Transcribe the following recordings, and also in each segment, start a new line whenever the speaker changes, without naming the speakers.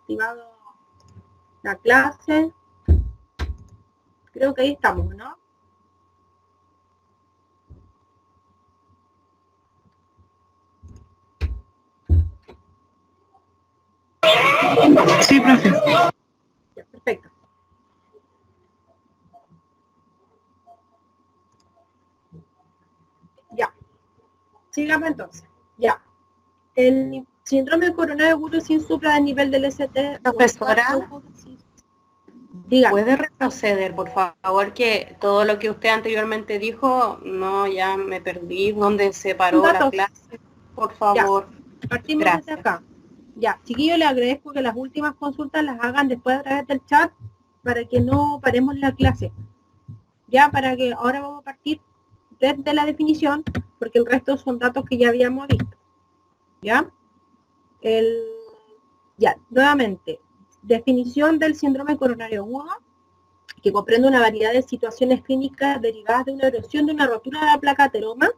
activado la clase. Creo que ahí estamos, ¿no?
Sí, profe.
Ya, perfecto. Ya. Sigamos entonces. Ya. El síndrome coronario agudo sin supra del nivel del ST.
Profesora,
Dígame.
¿puede retroceder, por favor? Que todo lo que usted anteriormente dijo, no, ya me perdí, ¿dónde se paró la clase? Por favor.
Ya. Partimos
Gracias.
desde acá. Ya, chiquillos, les agradezco que las últimas consultas las hagan después a través del chat para que no paremos la clase. Ya, para que ahora vamos a partir desde la definición, porque el resto son datos que ya habíamos visto. ¿Ya? Ya, nuevamente, definición del síndrome coronario agudo, que comprende una variedad de situaciones clínicas derivadas de una erosión de una rotura de la placa ateroma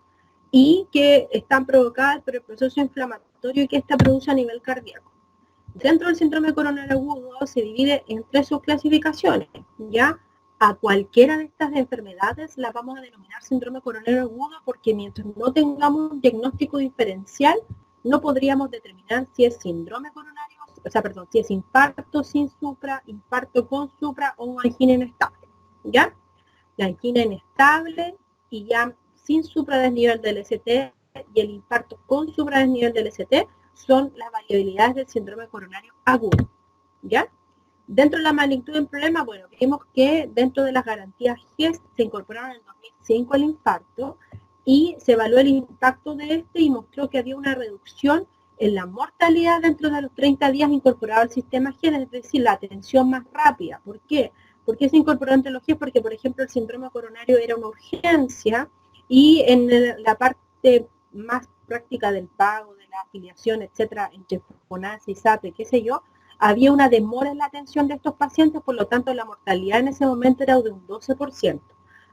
y que están provocadas por el proceso inflamatorio que ésta produce a nivel cardíaco. Dentro del síndrome coronario agudo se divide en 3 subclasificaciones, ¿ya? A cualquiera de estas enfermedades la vamos a denominar síndrome coronario agudo porque mientras no tengamos un diagnóstico diferencial, no podríamos determinar si es síndrome coronario, si es infarto sin supra, infarto con supra o angina inestable, ¿ya? La angina inestable y ya sin supradesnivel del ST y el infarto con supradesnivel del ST son las variabilidades del síndrome coronario agudo, ¿ya? Dentro de la magnitud del problema, bueno, vimos que dentro de las garantías GES se incorporaron en el 2005 el infarto y se evaluó el impacto de este y mostró que había una reducción en la mortalidad dentro de los 30 días incorporado al sistema GES, es decir, la atención más rápida. ¿Por qué? ¿Por qué se incorporó entre los GES? Porque, por ejemplo, el síndrome coronario era una urgencia y en la parte más práctica del pago, de la afiliación, etcétera, entre FONASA y SAPE, qué sé yo, había una demora en la atención de estos pacientes, por lo tanto la mortalidad en ese momento era de un 12%.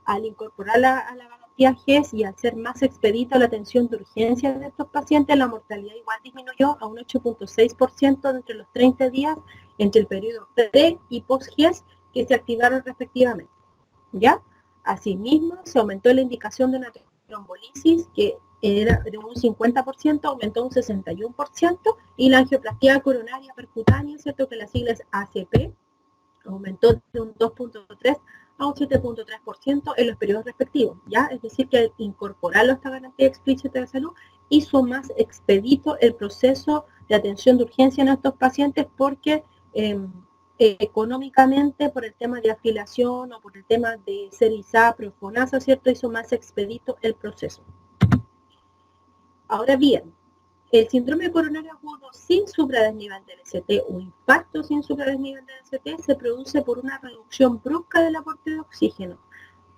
Al incorporar a la garantía GES y al ser más expedita la atención de urgencia de estos pacientes, la mortalidad igual disminuyó a un 8.6% entre los 30 días entre el periodo pre y post GES que se activaron respectivamente, ¿ya? Asimismo, se aumentó la indicación de una trombolisis que era de un 50%, aumentó un 61%, y la angioplastía coronaria percutánea, ¿cierto? Que la sigla es ACP, aumentó de un 2.3 a un 7.3% en los periodos respectivos, ¿ya? Es decir, que al incorporarlo a esta garantía explícita de salud, hizo más expedito el proceso de atención de urgencia en estos pacientes porque económicamente, por el tema de afiliación o por el tema de ser ISAPRE o FONASA, ¿cierto? Hizo más expedito el proceso. Ahora bien, el síndrome coronario agudo sin supradesnivel del ST o infarto sin supradesnivel del ST se produce por una reducción brusca del aporte de oxígeno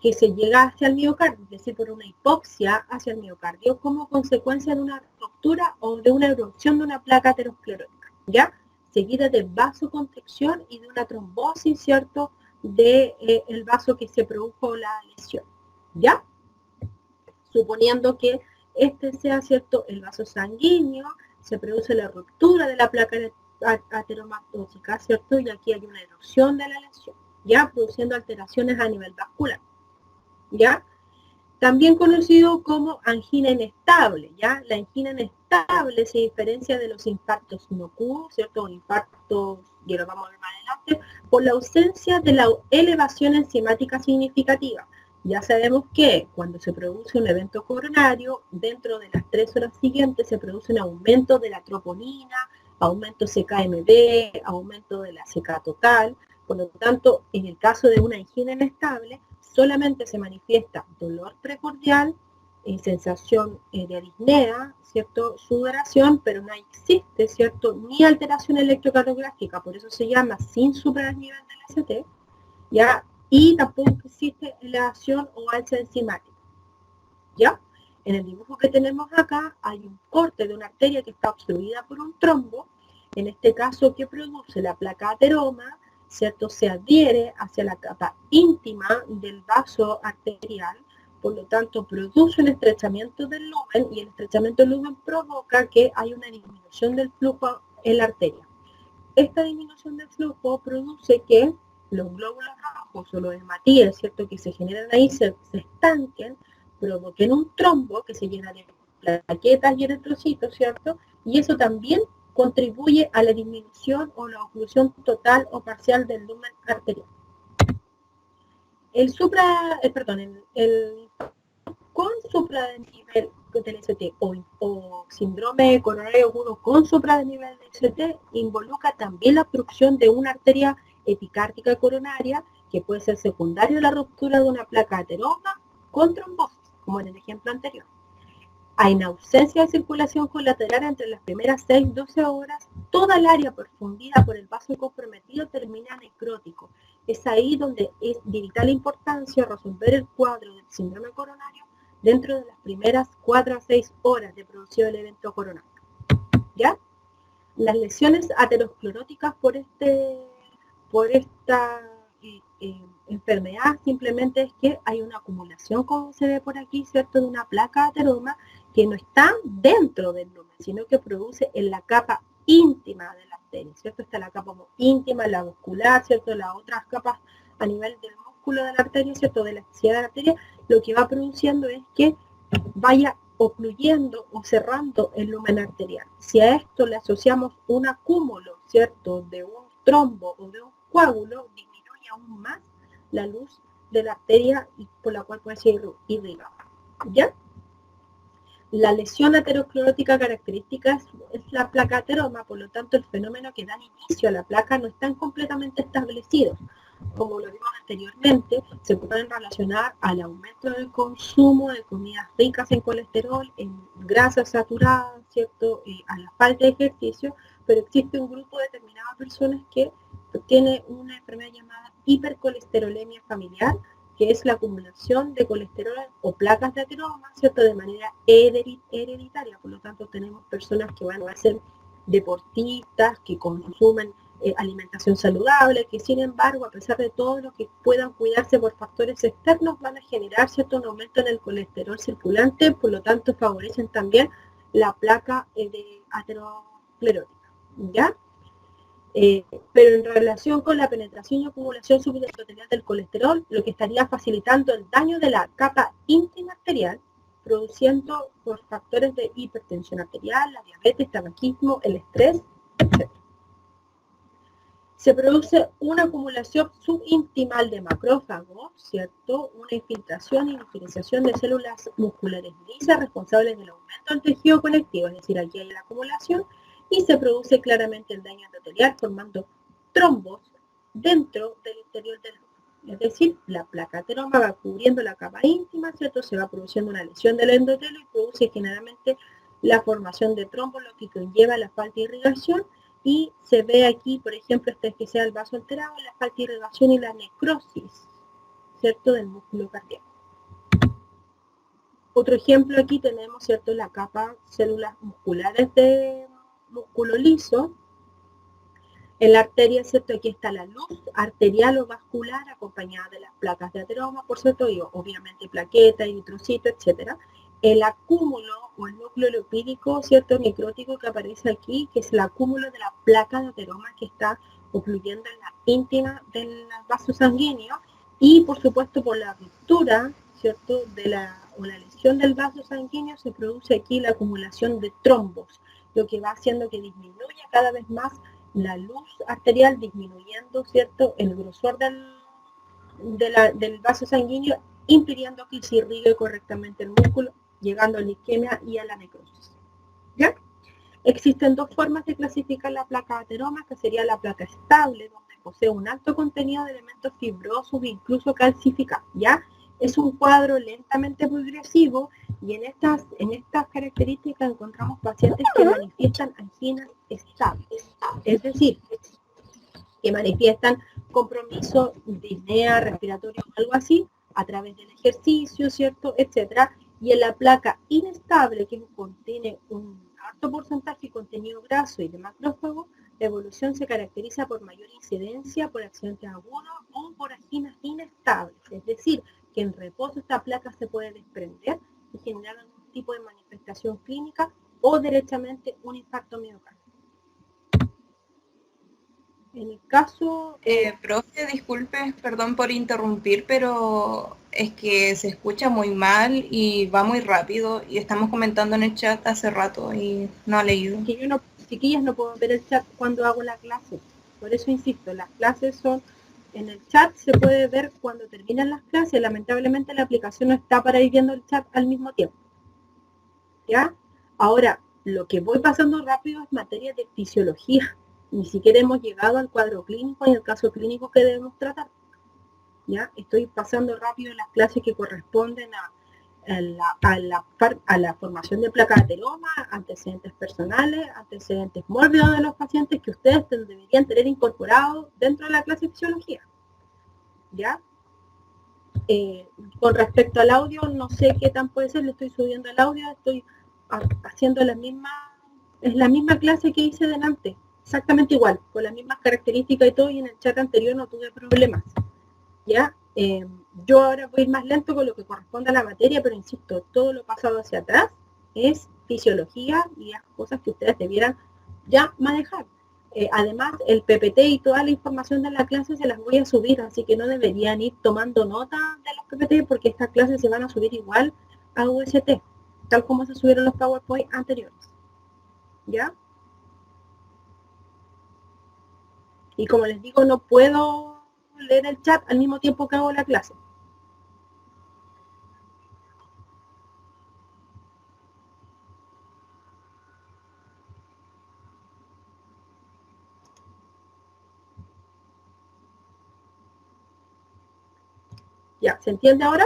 que se llega hacia el miocardio, es decir, por una hipoxia hacia el miocardio como consecuencia de una ruptura o de una erupción de una placa aterosclerótica, ¿ya? Seguida de vasoconstricción y de una trombosis, ¿cierto?, de el vaso que se produjo la lesión, ¿ya? Suponiendo que este sea, ¿cierto?, el vaso sanguíneo, se produce la ruptura de la placa ateromatosis, ¿cierto? Y aquí hay una erosión de la lesión, ¿ya? Produciendo alteraciones a nivel vascular, ¿ya? También conocido como angina inestable, ¿ya? La angina inestable se diferencia de los infartos inocuos, ¿cierto? O infartos, y lo vamos a ver más adelante, por la ausencia de la elevación enzimática significativa. Ya sabemos que cuando se produce un evento coronario, dentro de las 3 horas siguientes se produce un aumento de la troponina, aumento CKMB, aumento de la CK total. Por lo tanto, en el caso de una angina inestable, solamente se manifiesta dolor precordial, sensación de disnea, ¿cierto? Sudoración, pero no existe, ¿cierto?, ni alteración electrocardiográfica, por eso se llama sin supradesnivel del ST, ¿ya? Y tampoco existe elevación o alza enzimática, ¿ya? En el dibujo que tenemos acá hay un corte de una arteria que está obstruida por un trombo, en este caso que produce la placa ateroma, ¿cierto? Se adhiere hacia la capa íntima del vaso arterial, por lo tanto produce un estrechamiento del lumen y el estrechamiento del lumen provoca que hay una disminución del flujo en la arteria. esta disminución del flujo produce que los glóbulos rojos o los hematíes, ¿cierto?, que se generan ahí se estanquen, provoquen un trombo que se llena de plaquetas y eritrocitos, ¿cierto? Y eso también contribuye a la disminución o la oclusión total o parcial del lumen arterial. El con supradenivel del ST o síndrome coronario agudo con supradenivel del ST involucra también la obstrucción de una arteria epicárdica coronaria que puede ser secundaria a la ruptura de una placa ateroma con trombosis, como en el ejemplo anterior. Hay una ausencia de circulación colateral entre las primeras 6-12 horas. Toda el área profundida por el vaso comprometido termina necrótico. Es ahí donde es de vital importancia resolver el cuadro del síndrome coronario dentro de las primeras 4 a 6 horas de producción del evento coronario. ¿Ya? Las lesiones ateroscleróticas por esta enfermedad simplemente es que hay una acumulación, como se ve por aquí, ¿cierto?, de una placa ateroma que no está dentro del lumen, sino que produce en la capa íntima de la arteria, ¿cierto? Está la capa íntima, la muscular, ¿cierto? Las otras capas a nivel del músculo de la arteria, ¿cierto?, de la estribillo de la arteria, lo que va produciendo es que vaya ocluyendo o cerrando el lumen arterial. Si a esto le asociamos un acúmulo, ¿cierto?, de un trombo o de un coágulo, disminuye aún más la luz de la arteria y por la cual puede ser irrigada. ¿Ya? La lesión aterosclerótica característica es la placa ateroma, por lo tanto el fenómeno que da inicio a la placa no están completamente establecidos. Como lo vimos anteriormente, se pueden relacionar al aumento del consumo de comidas ricas en colesterol, en grasas saturadas, ¿cierto?, a la falta de ejercicio, pero existe un grupo determinado de personas que tiene una enfermedad llamada hipercolesterolemia familiar, que es la acumulación de colesterol o placas de ateroma, ¿cierto?, de manera hereditaria. Por lo tanto, tenemos personas que van a ser deportistas, que consumen alimentación saludable, que sin embargo, a pesar de todo lo que puedan cuidarse por factores externos, van a generar cierto un aumento en el colesterol circulante, por lo tanto favorecen también la placa de aterosclerótica, ¿ya? Pero en relación con la penetración y acumulación subendotelial del colesterol, lo que estaría facilitando el daño de la capa íntima arterial, produciendo por factores de hipertensión arterial, la diabetes, tabaquismo, el estrés, etc. Se produce una acumulación subintimal de macrófagos, ¿cierto? Una infiltración y diferenciación de células musculares lisas responsables del aumento del tejido conectivo, es decir, aquí hay la acumulación, y se produce claramente el daño endotelial formando trombos dentro del interior del lumen. Es decir, la placa ateroma va cubriendo la capa íntima, ¿cierto? Se va produciendo una lesión del endotelio y produce generalmente la formación de trombos, lo que conlleva la falta de irrigación. Y se ve aquí, por ejemplo, que sea el vaso alterado, la falta de irrigación y la necrosis, ¿cierto?, del músculo cardíaco. Otro ejemplo aquí tenemos, ¿cierto?, la capa células musculares de músculo liso. En la arteria, ¿cierto?, aquí está la luz arterial o vascular acompañada de las placas de ateroma, por cierto, y obviamente plaqueta, eritrocito, etcétera. El acúmulo o el núcleo lipídico, ¿cierto?, necrótico que aparece aquí, que es el acúmulo de la placa de ateroma que está ocluyendo en la íntima del vaso sanguíneo, y por supuesto por la ruptura, ¿cierto?, o la lesión del vaso sanguíneo se produce aquí la acumulación de trombos, lo que va haciendo que disminuya cada vez más la luz arterial, disminuyendo, ¿cierto?, el grosor del vaso sanguíneo, impidiendo que se irrigue correctamente el músculo, llegando a la isquemia y a la necrosis. ¿Ya? Existen dos formas de clasificar la placa ateroma, que sería la placa estable, donde posee un alto contenido de elementos fibrosos e incluso calcificados, ¿ya? Es un cuadro lentamente progresivo y en estas características encontramos pacientes que manifiestan anginas estables, es decir, que manifiestan compromiso de disnea respiratorio o algo así a través del ejercicio, ¿cierto?, etcétera. Y en la placa inestable, que contiene un alto porcentaje de contenido graso y de macrófago, la evolución se caracteriza por mayor incidencia por accidentes agudos o por anginas inestables. Es decir, que en reposo esta placa se puede desprender y generar algún tipo de manifestación clínica o derechamente un infarto miocárdico. En el caso...
profe, disculpe, perdón por interrumpir, pero es que se escucha muy mal y va muy rápido y estamos comentando en el chat hace rato y no ha leído.
Que yo no, chiquillas, no puedo ver el chat cuando hago la clase. Por eso insisto, las clases son... En el chat se puede ver cuando terminan las clases. Lamentablemente la aplicación no está para ir viendo el chat al mismo tiempo. ¿Ya? Ahora, lo que voy pasando rápido es materia de fisiología. Ni siquiera hemos llegado al cuadro clínico y al caso clínico que debemos tratar. ¿Ya? Estoy pasando rápido las clases que corresponden a la formación de placa de ateroma, antecedentes personales, antecedentes mórbidos de los pacientes que ustedes deberían tener incorporados dentro de la clase de fisiología. ¿Ya? Con respecto al audio, no sé qué tan puede ser, le estoy subiendo el audio, estoy haciendo la misma clase que hice delante, exactamente igual, con las mismas características y todo, y en el chat anterior no tuve problemas. ¿Ya? Yo ahora voy a ir más lento con lo que corresponde a la materia, pero insisto, todo lo pasado hacia atrás es fisiología y las cosas que ustedes debieran ya manejar. Además, el PPT y toda la información de la clase se las voy a subir, así que no deberían ir tomando nota de los PPT porque estas clases se van a subir igual a UST, tal como se subieron los PowerPoint anteriores. ¿Ya? Y como les digo, no puedo leer el chat al mismo tiempo que hago la clase. ¿Ya? ¿Se entiende ahora?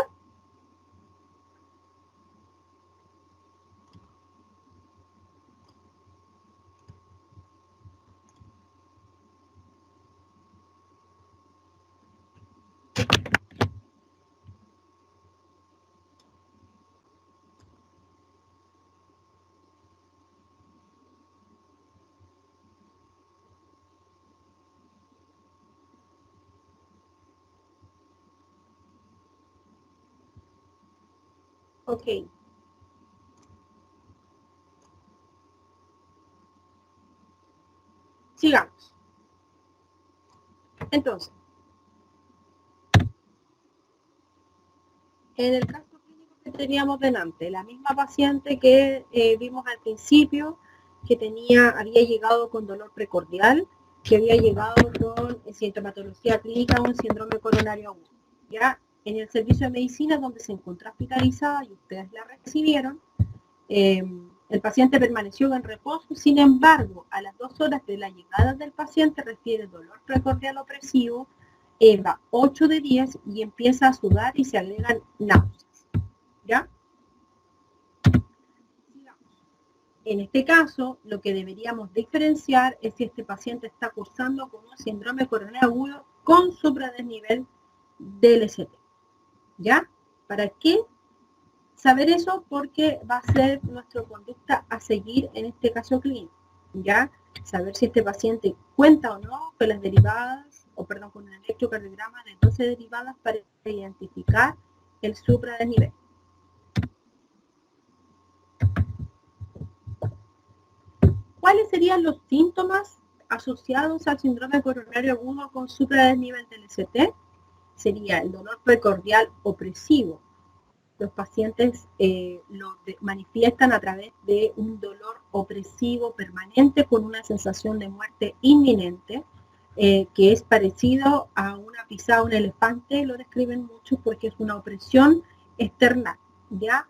Ok. Sigamos. Entonces, en el caso clínico que teníamos delante, la misma paciente que vimos al principio, que había llegado con dolor precordial, que había llegado con sintomatología clínica o un síndrome coronario agudo. Ya en el servicio de medicina donde se encontró hospitalizada y ustedes la recibieron, el paciente permaneció en reposo, sin embargo, a las 2 horas de la llegada del paciente refiere dolor precordial opresivo, EVA 8 de 10 y empieza a sudar y se agregan náuseas. ¿Ya? En este caso, lo que deberíamos diferenciar es si este paciente está cursando con un síndrome coronario agudo con supradesnivel del ST. ¿Ya? ¿Para qué saber eso? Porque va a ser nuestra conducta a seguir en este caso clínico. ¿Ya? Saber si este paciente cuenta o no con las derivadas, con un electrocardiograma de 12 derivadas para identificar el supradesnivel. ¿Cuáles serían los síntomas asociados al síndrome coronario agudo con supradesnivel del ST? Sería el dolor precordial opresivo. Los pacientes lo manifiestan a través de un dolor opresivo permanente con una sensación de muerte inminente, que es parecido a una pisada de un elefante, lo describen mucho porque es una opresión externa, ¿ya?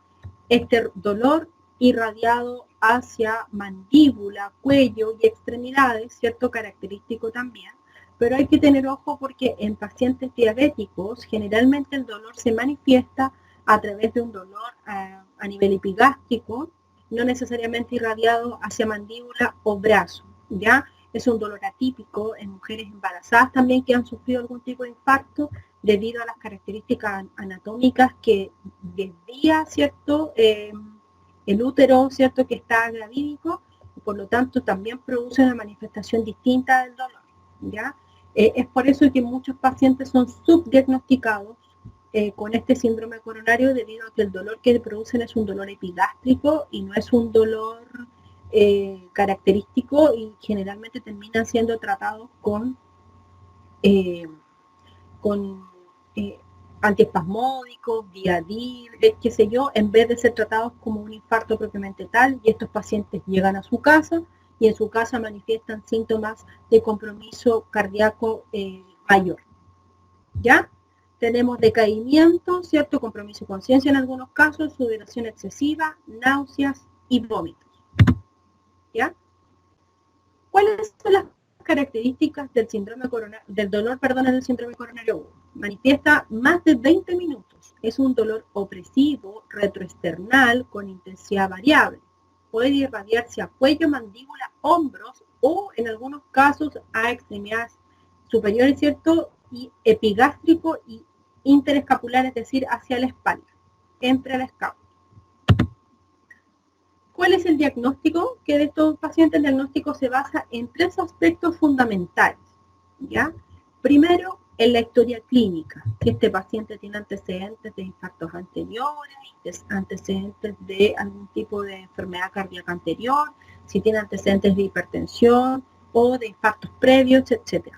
Este dolor irradiado hacia mandíbula, cuello y extremidades, cierto característico también, pero hay que tener ojo porque en pacientes diabéticos generalmente el dolor se manifiesta a través de un dolor a nivel epigástrico, no necesariamente irradiado hacia mandíbula o brazo, ¿ya? Es un dolor atípico en mujeres embarazadas también que han sufrido algún tipo de infarto debido a las características anatómicas que desvía, ¿cierto? El útero, ¿cierto? Que está gravídico, y por lo tanto también produce una manifestación distinta del dolor, ¿ya? Es por eso que muchos pacientes son subdiagnosticados con este síndrome coronario debido a que el dolor que producen es un dolor epigástrico y no es un dolor característico y generalmente terminan siendo tratados con con antiespasmódicos, Diadil, qué sé yo, en vez de ser tratados como un infarto propiamente tal, y estos pacientes llegan a su casa y en su casa manifiestan síntomas de compromiso cardíaco mayor. ¿Ya? Tenemos decaimiento, ¿cierto? Compromiso de conciencia en algunos casos, sudoración excesiva, náuseas y vómitos. ¿Ya? ¿Cuáles son las características del síndrome coronario, del dolor, perdón, en el síndrome coronario agudo? Manifiesta más de 20 minutos. Es un dolor opresivo, retroesternal, con intensidad variable. Puede irradiarse a cuello, mandíbula, hombros o en algunos casos a extremidades superiores, ¿cierto? Y epigástrico y interescapular, es decir, hacia la espalda, entre la escápula. ¿Cuál es el diagnóstico? Que de estos pacientes el diagnóstico se basa en 3 aspectos fundamentales, ¿ya? Primero, en la historia clínica, si este paciente tiene antecedentes de infartos anteriores, antecedentes de algún tipo de enfermedad cardíaca anterior, si tiene antecedentes de hipertensión o de infartos previos, etc.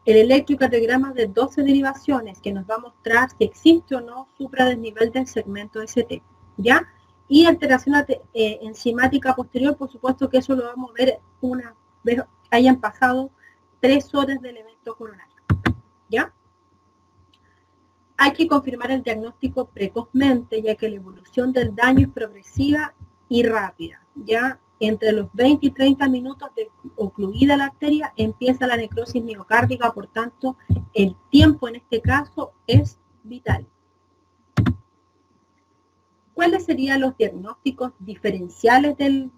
El electrocardiograma de 12 derivaciones que nos va a mostrar si existe o no supradesnivel del segmento ST, ¿ya? Y alteración enzimática posterior, por supuesto que eso lo vamos a ver una vez hayan pasado 3 horas del evento coronario, ¿ya? Hay que confirmar el diagnóstico precozmente, ya que la evolución del daño es progresiva y rápida, ¿ya? Entre los 20 y 30 minutos de ocluida la arteria empieza la necrosis miocárdica, por tanto, el tiempo en este caso es vital. ¿Cuáles serían los diagnósticos diferenciales del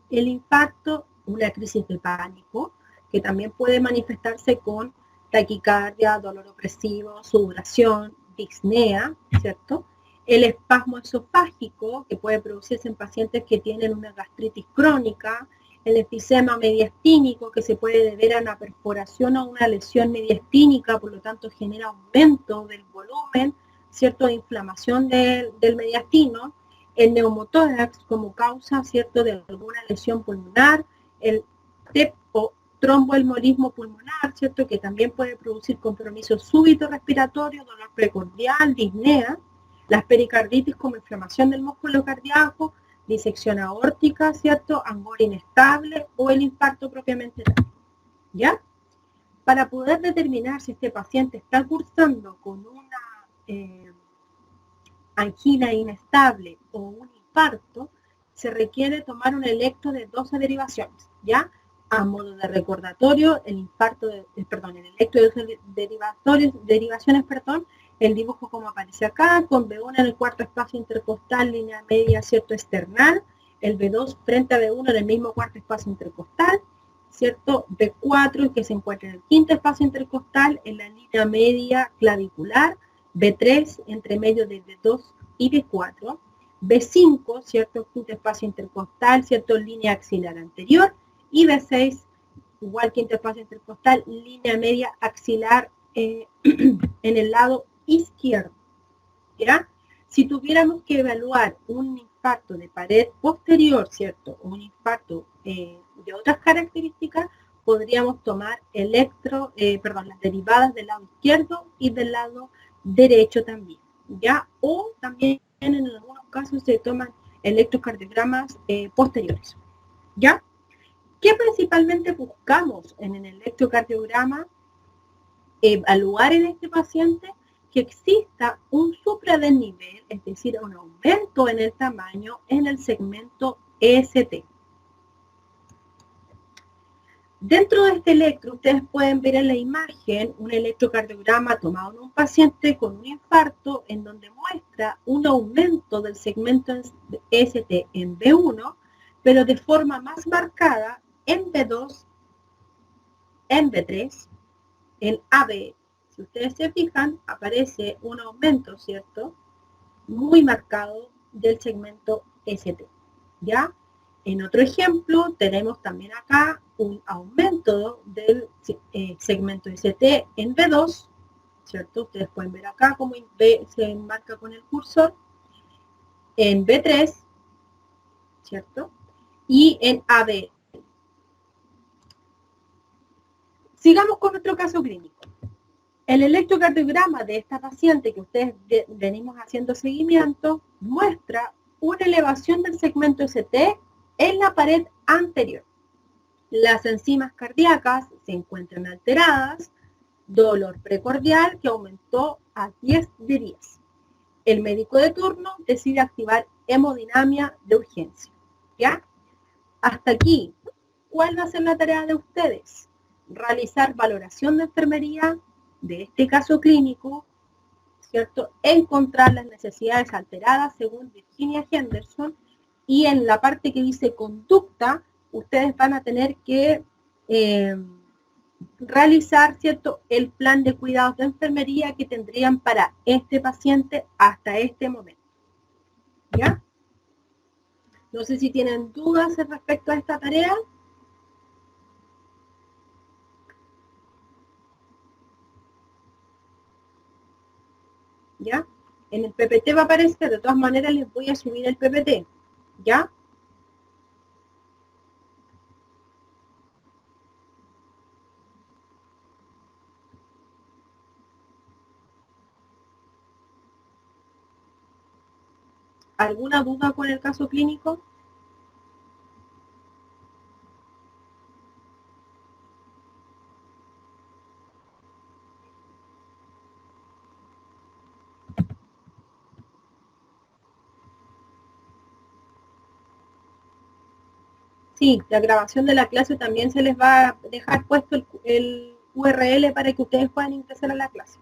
infarto? Una crisis de pánico, que también puede manifestarse con taquicardia, dolor opresivo, sudoración, disnea, ¿cierto? El espasmo esofágico, que puede producirse en pacientes que tienen una gastritis crónica, el enfisema mediastínico, que se puede deber a una perforación o una lesión mediastínica, por lo tanto genera aumento del volumen, ¿cierto?, de inflamación del mediastino, el neumotórax como causa, ¿cierto?, de alguna lesión pulmonar, el TEP o tromboembolismo pulmonar, ¿cierto?, que también puede producir compromiso súbito respiratorio, dolor precordial, disnea, las pericarditis como inflamación del músculo cardíaco, disección aórtica, ¿cierto?, angor inestable o el infarto propiamente tal, ¿ya? Para poder determinar si este paciente está cursando con una angina inestable o un infarto, se requiere tomar un electro de 12 derivaciones, ¿ya? A modo de recordatorio, el electro de 12 derivaciones, el dibujo como aparece acá, con B1 en el cuarto espacio intercostal, línea media, ¿cierto?, external, el B2 frente a B1 en el mismo cuarto espacio intercostal, ¿cierto? B4 que se encuentra en el quinto espacio intercostal, en la línea media clavicular, B3 entre medio de B2 y B4, B5, ¿cierto?, quinto espacio intercostal, ¿cierto?, línea axilar anterior, y B6, igual quinto espacio intercostal, línea media axilar en el lado izquierdo, ¿ya? Si tuviéramos que evaluar un infarto de pared posterior, ¿cierto?, o un infarto de otras características, podríamos tomar las derivadas del lado izquierdo y del lado derecho también, ¿ya? O también en algunos casos se toman electrocardiogramas posteriores, ¿ya? ¿Qué principalmente buscamos en el electrocardiograma? Evaluar en este paciente que exista un supradesnivel, es decir, un aumento en el tamaño en el segmento ST. Dentro de este electro, ustedes pueden ver en la imagen un electrocardiograma tomado en un paciente con un infarto en donde muestra un aumento del segmento ST en B1, pero de forma más marcada en B2, en B3, en AB. Si ustedes se fijan, aparece un aumento, ¿cierto?, muy marcado del segmento ST, ¿ya? En otro ejemplo, tenemos también acá un aumento del segmento ST en B2, ¿cierto? Ustedes pueden ver acá cómo se marca con el cursor, en B3, ¿cierto? Y en AB. Sigamos con nuestro caso clínico. El electrocardiograma de esta paciente que ustedes venimos haciendo seguimiento muestra una elevación del segmento ST en la pared anterior. Las enzimas cardíacas se encuentran alteradas, dolor precordial que aumentó a 10 de 10. El médico de turno decide activar hemodinamia de urgencia. ¿Ya? Hasta aquí, ¿cuál va a ser la tarea de ustedes? Realizar valoración de enfermería de este caso clínico, ¿cierto? Encontrar las necesidades alteradas según Virginia Henderson, y en la parte que dice conducta, ustedes van a tener que realizar, ¿cierto?, el plan de cuidados de enfermería que tendrían para este paciente hasta este momento. ¿Ya? No sé si tienen dudas respecto a esta tarea. ¿Ya? En el PPT va a aparecer, de todas maneras les voy a subir el PPT. ¿Ya? ¿Alguna duda con el caso clínico? Sí, la grabación de la clase también se les va a dejar puesto el URL para que ustedes puedan ingresar a la clase.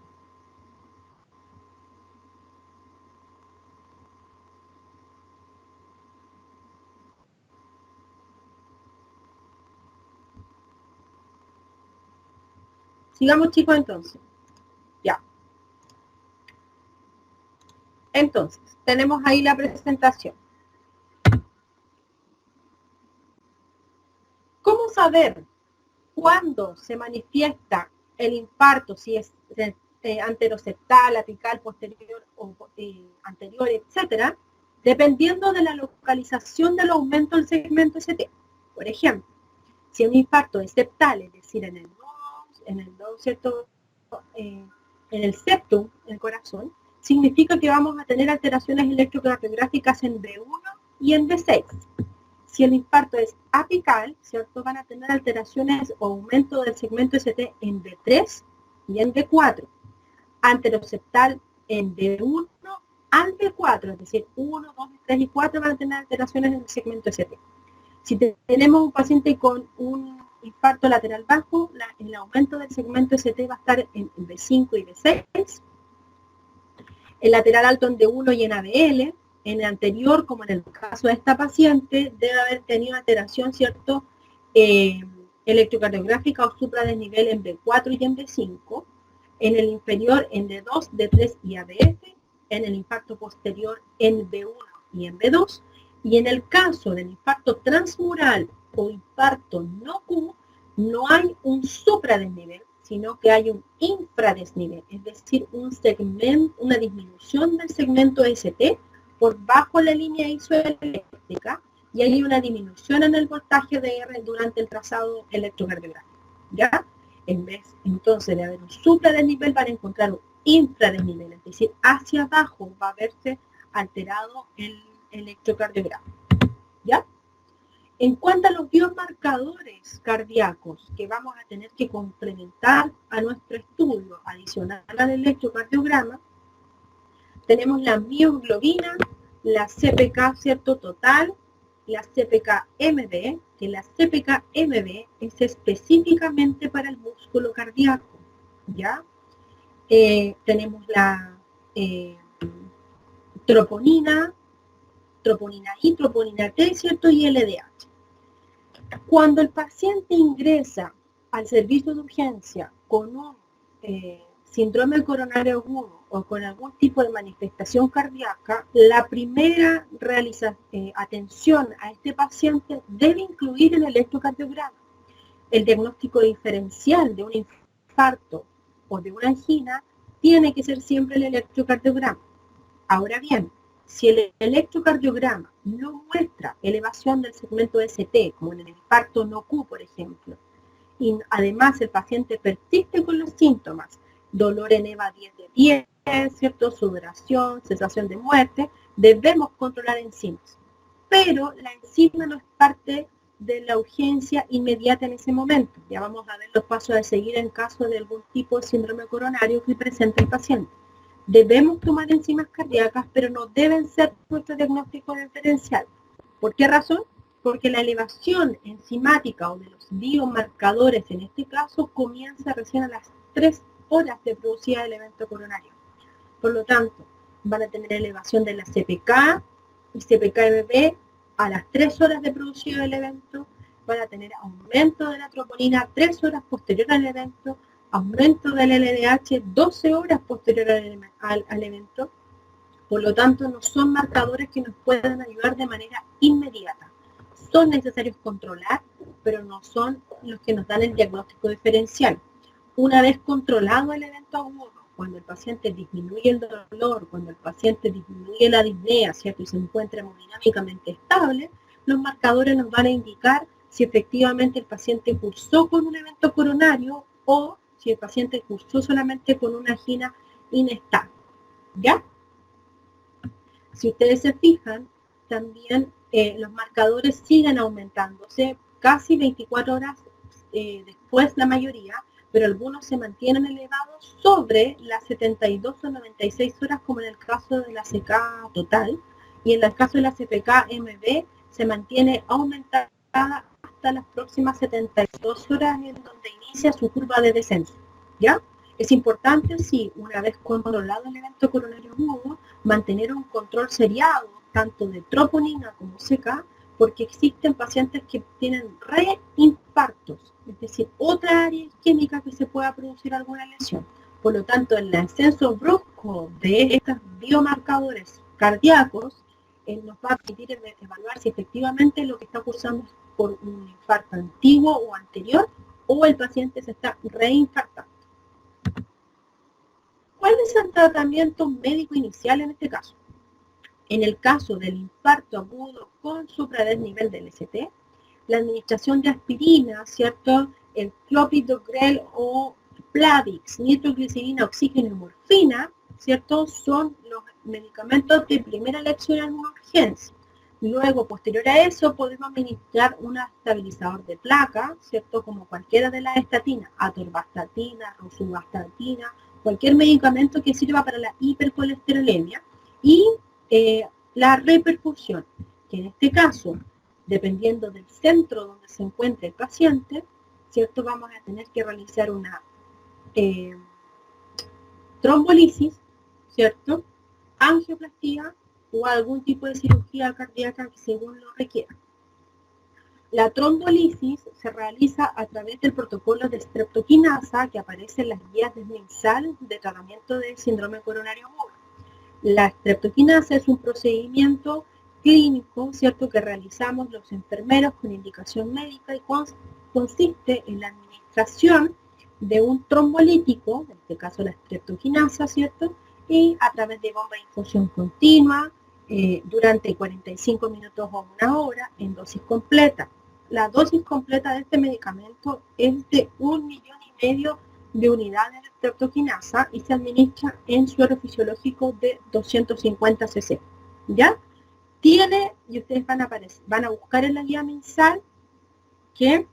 Sigamos, chicos, entonces. Ya. Entonces, tenemos ahí la presentación. ¿Cómo saber cuándo se manifiesta el infarto, si es anteroseptal, apical, posterior, o anterior, etcétera? Dependiendo de la localización del aumento del segmento ST. Por ejemplo, si un infarto es septal, es decir, en el 2, ¿cierto? En el septum, el corazón, significa que vamos a tener alteraciones electrocardiográficas en B1 y en B6. Si el infarto es apical, ¿cierto?, van a tener alteraciones o aumento del segmento ST en B3 y en B4. Anteroseptal en B1 al B4, es decir, 1, 2, 3 y 4 van a tener alteraciones en el segmento ST. Si tenemos un paciente con un infarto lateral bajo, el aumento del segmento ST va a estar en B5 y B6. El lateral alto en D1 y en ABL. En el anterior, como en el caso de esta paciente, debe haber tenido alteración, ¿cierto?, electrocardiográfica o supradesnivel en B4 y en B5. En el inferior en D2, D3 y ABF. En el infarto posterior en B1 y en B2. Y en el caso del infarto transmural o infarto no Q, no hay un supradesnivel, sino que hay un infradesnivel, es decir, una disminución del segmento ST por bajo la línea isoeléctrica, y hay una disminución en el voltaje de R durante el trazado electrocardiográfico. ¿Ya? En vez entonces de haber un supradesnivel, van a encontrar un infradesnivel, es decir, hacia abajo va a verse alterado el electrocardiograma. ¿Ya? En cuanto a los biomarcadores cardíacos que vamos a tener que complementar a nuestro estudio adicional al electrocardiograma, tenemos la mioglobina, la CPK, ¿cierto?, total, la CPK-MB, que la CPK-MB es específicamente para el músculo cardíaco, ¿ya? Tenemos la troponina I, troponina T, ¿cierto?, y LDH. Cuando el paciente ingresa al servicio de urgencia con un síndrome coronario agudo o con algún tipo de manifestación cardíaca, la primera atención a este paciente debe incluir el electrocardiograma. El diagnóstico diferencial de un infarto o de una angina tiene que ser siempre el electrocardiograma. Ahora bien, si el electrocardiograma no muestra elevación del segmento ST, como en el infarto no Q, por ejemplo, y además el paciente persiste con los síntomas dolor en EVA 10 de 10, ¿cierto? Sudoración, sensación de muerte, debemos controlar enzimas. Pero la enzima no es parte de la urgencia inmediata en ese momento. Ya vamos a ver los pasos a seguir en caso de algún tipo de síndrome coronario que presente el paciente. Debemos tomar enzimas cardíacas, pero no deben ser nuestro diagnóstico diferencial. ¿Por qué razón? Porque la elevación enzimática o de los biomarcadores en este caso comienza recién a las 3 horas de producir el evento coronario. Por lo tanto, van a tener elevación de la CPK y CPK-MB a las 3 horas de producir el evento, van a tener aumento de la troponina 3 horas posterior al evento, aumento del LDH 12 horas posterior al evento. Por lo tanto, no son marcadores que nos puedan ayudar de manera inmediata. Son necesarios controlar, pero no son los que nos dan el diagnóstico diferencial. Una vez controlado el evento agudo, cuando el paciente disminuye el dolor, cuando el paciente disminuye la disnea, ¿cierto? Y se encuentra hemodinámicamente estable, los marcadores nos van a indicar si efectivamente el paciente cursó con un evento coronario o si el paciente cursó solamente con una angina inestable. ¿Ya? Si ustedes se fijan, también los marcadores siguen aumentándose casi 24 horas después la mayoría, pero algunos se mantienen elevados sobre las 72 o 96 horas, como en el caso de la CK total, y en el caso de la CPK-MB se mantiene aumentada hasta las próximas 72 horas, en donde inicia su curva de descenso. ¿Ya? Es importante, sí, una vez controlado el evento coronario agudo, mantener un control seriado, tanto de troponina como CK, porque existen pacientes que tienen reinfartos, es decir, otra área isquémica que se pueda producir alguna lesión. Por lo tanto, el ascenso brusco de estos biomarcadores cardíacos nos va a permitir evaluar si efectivamente lo que está cursando es por un infarto antiguo o anterior, o el paciente se está reinfartando. ¿Cuál es el tratamiento médico inicial en este caso? En el caso del infarto agudo con supradesnivel del ST, la administración de aspirina, ¿cierto? El clopidogrel o Plavix, nitroglicerina, oxígeno y morfina, ¿cierto? Son los medicamentos de primera elección en una urgencia. Luego, posterior a eso, podemos administrar un estabilizador de placa, ¿cierto? Como cualquiera de las estatinas, atorvastatina, rosuvastatina, cualquier medicamento que sirva para la hipercolesterolemia, y la reperfusión, que en este caso, dependiendo del centro donde se encuentre el paciente, ¿cierto? Vamos a tener que realizar una trombolisis, ¿cierto? Angioplastía o algún tipo de cirugía cardíaca que según lo requiera. La trombolisis se realiza a través del protocolo de streptokinasa que aparece en las guías de mensal de tratamiento del síndrome coronario agudo. La streptokinasa es un procedimiento clínico, ¿cierto?, que realizamos los enfermeros con indicación médica y consiste en la administración de un trombolítico, en este caso la streptokinasa, ¿cierto?, y a través de bomba de infusión continua durante 45 minutos o una hora en dosis completa. La dosis completa de este medicamento es de 1,5 millones de unidades de streptokinasa y se administra en suero fisiológico de 250 cc. ¿Ya? Tiene, y ustedes van a buscar en la guía mensal que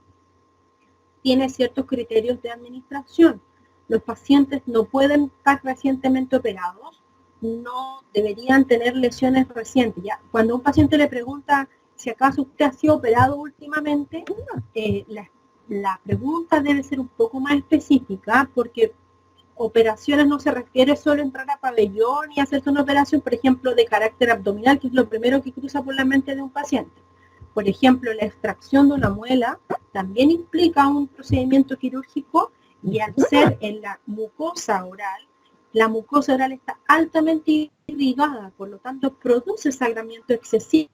tiene ciertos criterios de administración. Los pacientes no pueden estar recientemente operados, no deberían tener lesiones recientes. ¿Ya? Cuando un paciente le pregunta si acaso usted ha sido operado últimamente, la pregunta debe ser un poco más específica, porque operaciones no se refiere solo a entrar a pabellón y hacerse una operación, por ejemplo, de carácter abdominal, que es lo primero que cruza por la mente de un paciente. Por ejemplo, la extracción de una muela también implica un procedimiento quirúrgico, y al ser en la mucosa oral está altamente irrigada, por lo tanto produce sangramiento excesivo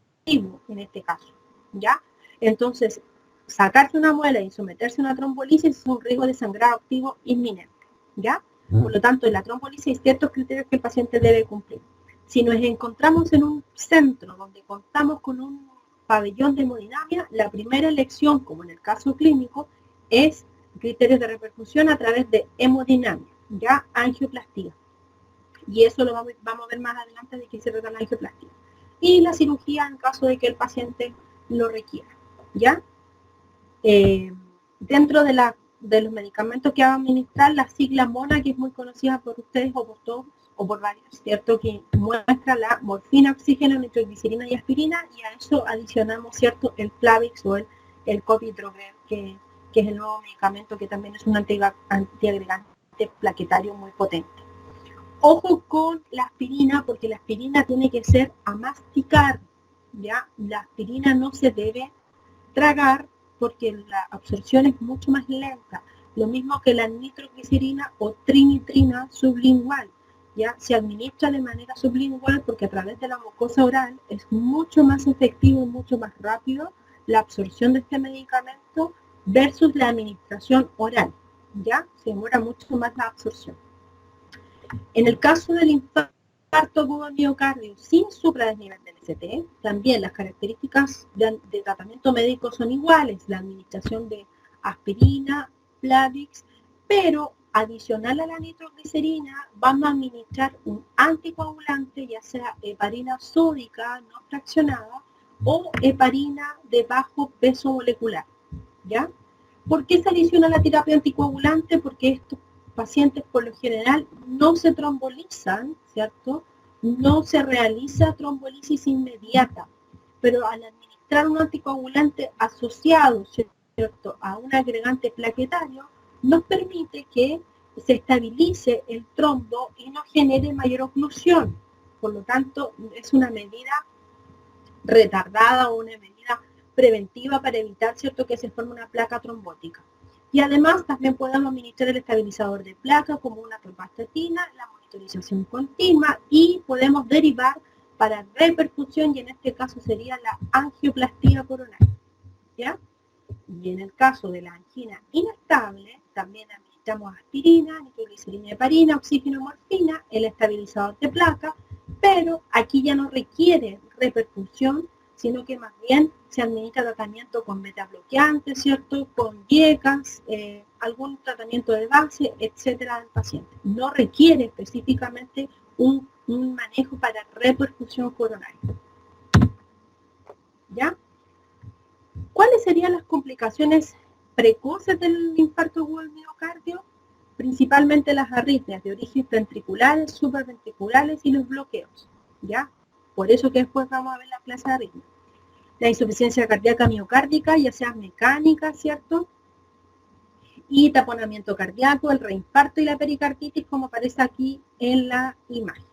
en este caso, ¿ya? Entonces, sacarse una muela y someterse a una trombolisis es un riesgo de sangrado activo inminente, ¿ya? Por lo tanto, en la trombolisis hay ciertos criterios que el paciente debe cumplir. Si nos encontramos en un centro donde contamos con un pabellón de hemodinamia, la primera elección, como en el caso clínico, es criterios de reperfusión a través de hemodinamia. ya angioplastía. Y eso lo vamos a ver más adelante de qué se trata la angioplastía. Y la cirugía en caso de que el paciente lo requiera, ¿ya? Dentro de los medicamentos que va a administrar, la sigla MONA, que es muy conocida por ustedes o por todos, o por varios, ¿cierto? Que muestra la morfina, oxígeno, nitroglicerina y aspirina, y a eso adicionamos, ¿cierto? El Plavix o el Copidogrel, que es el nuevo medicamento que también es un antiagregante plaquetario muy potente. Ojo con la aspirina, porque la aspirina tiene que ser a masticar, ¿ya? La aspirina no se debe tragar porque la absorción es mucho más lenta. Lo mismo que la nitroglicerina o trinitrina sublingual, ¿ya? Se administra de manera sublingual porque a través de la mucosa oral es mucho más efectivo y mucho más rápido la absorción de este medicamento versus la administración oral, ¿ya? Se demora mucho más la absorción. En el caso del infarto agudo al miocardio sin supradesnivel del ST, también las características de tratamiento médico son iguales, la administración de aspirina, Plavix, pero adicional a la nitroglicerina vamos a administrar un anticoagulante, ya sea heparina sódica no fraccionada o heparina de bajo peso molecular, ¿ya? ¿Por qué se adiciona la terapia anticoagulante? Porque estos pacientes por lo general no se trombolizan, ¿cierto? No se realiza trombolisis inmediata, pero al administrar un anticoagulante asociado, ¿cierto?, a un agregante plaquetario, nos permite que se estabilice el trombo y no genere mayor oclusión. Por lo tanto, es una medida retardada o una medida preventiva para evitar, ¿cierto?, que se forme una placa trombótica. Y además también podemos administrar el estabilizador de placa como una atorvastatina, la monitorización continua y podemos derivar para reperfusión y en este caso sería la angioplastía coronaria, ¿ya? Y en el caso de la angina inestable también administramos aspirina, nitroglicerina, heparina, oxígeno, morfina, el estabilizador de placa, pero aquí ya no requiere reperfusión, sino que más bien se administra tratamiento con betabloqueantes, ¿cierto?, con IECAS, algún tratamiento de base, etcétera, del paciente. No requiere específicamente un manejo para reperfusión coronaria. ¿Ya? ¿Cuáles serían las complicaciones precoces del infarto agudo del miocardio? Principalmente las arritmias de origen ventriculares, supraventriculares y los bloqueos, ¿ya? Por eso que después vamos a ver la clase de arritmia. La insuficiencia cardíaca miocárdica, ya sea mecánica, ¿cierto? Y taponamiento cardíaco, el reinfarto y la pericarditis, como aparece aquí en la imagen.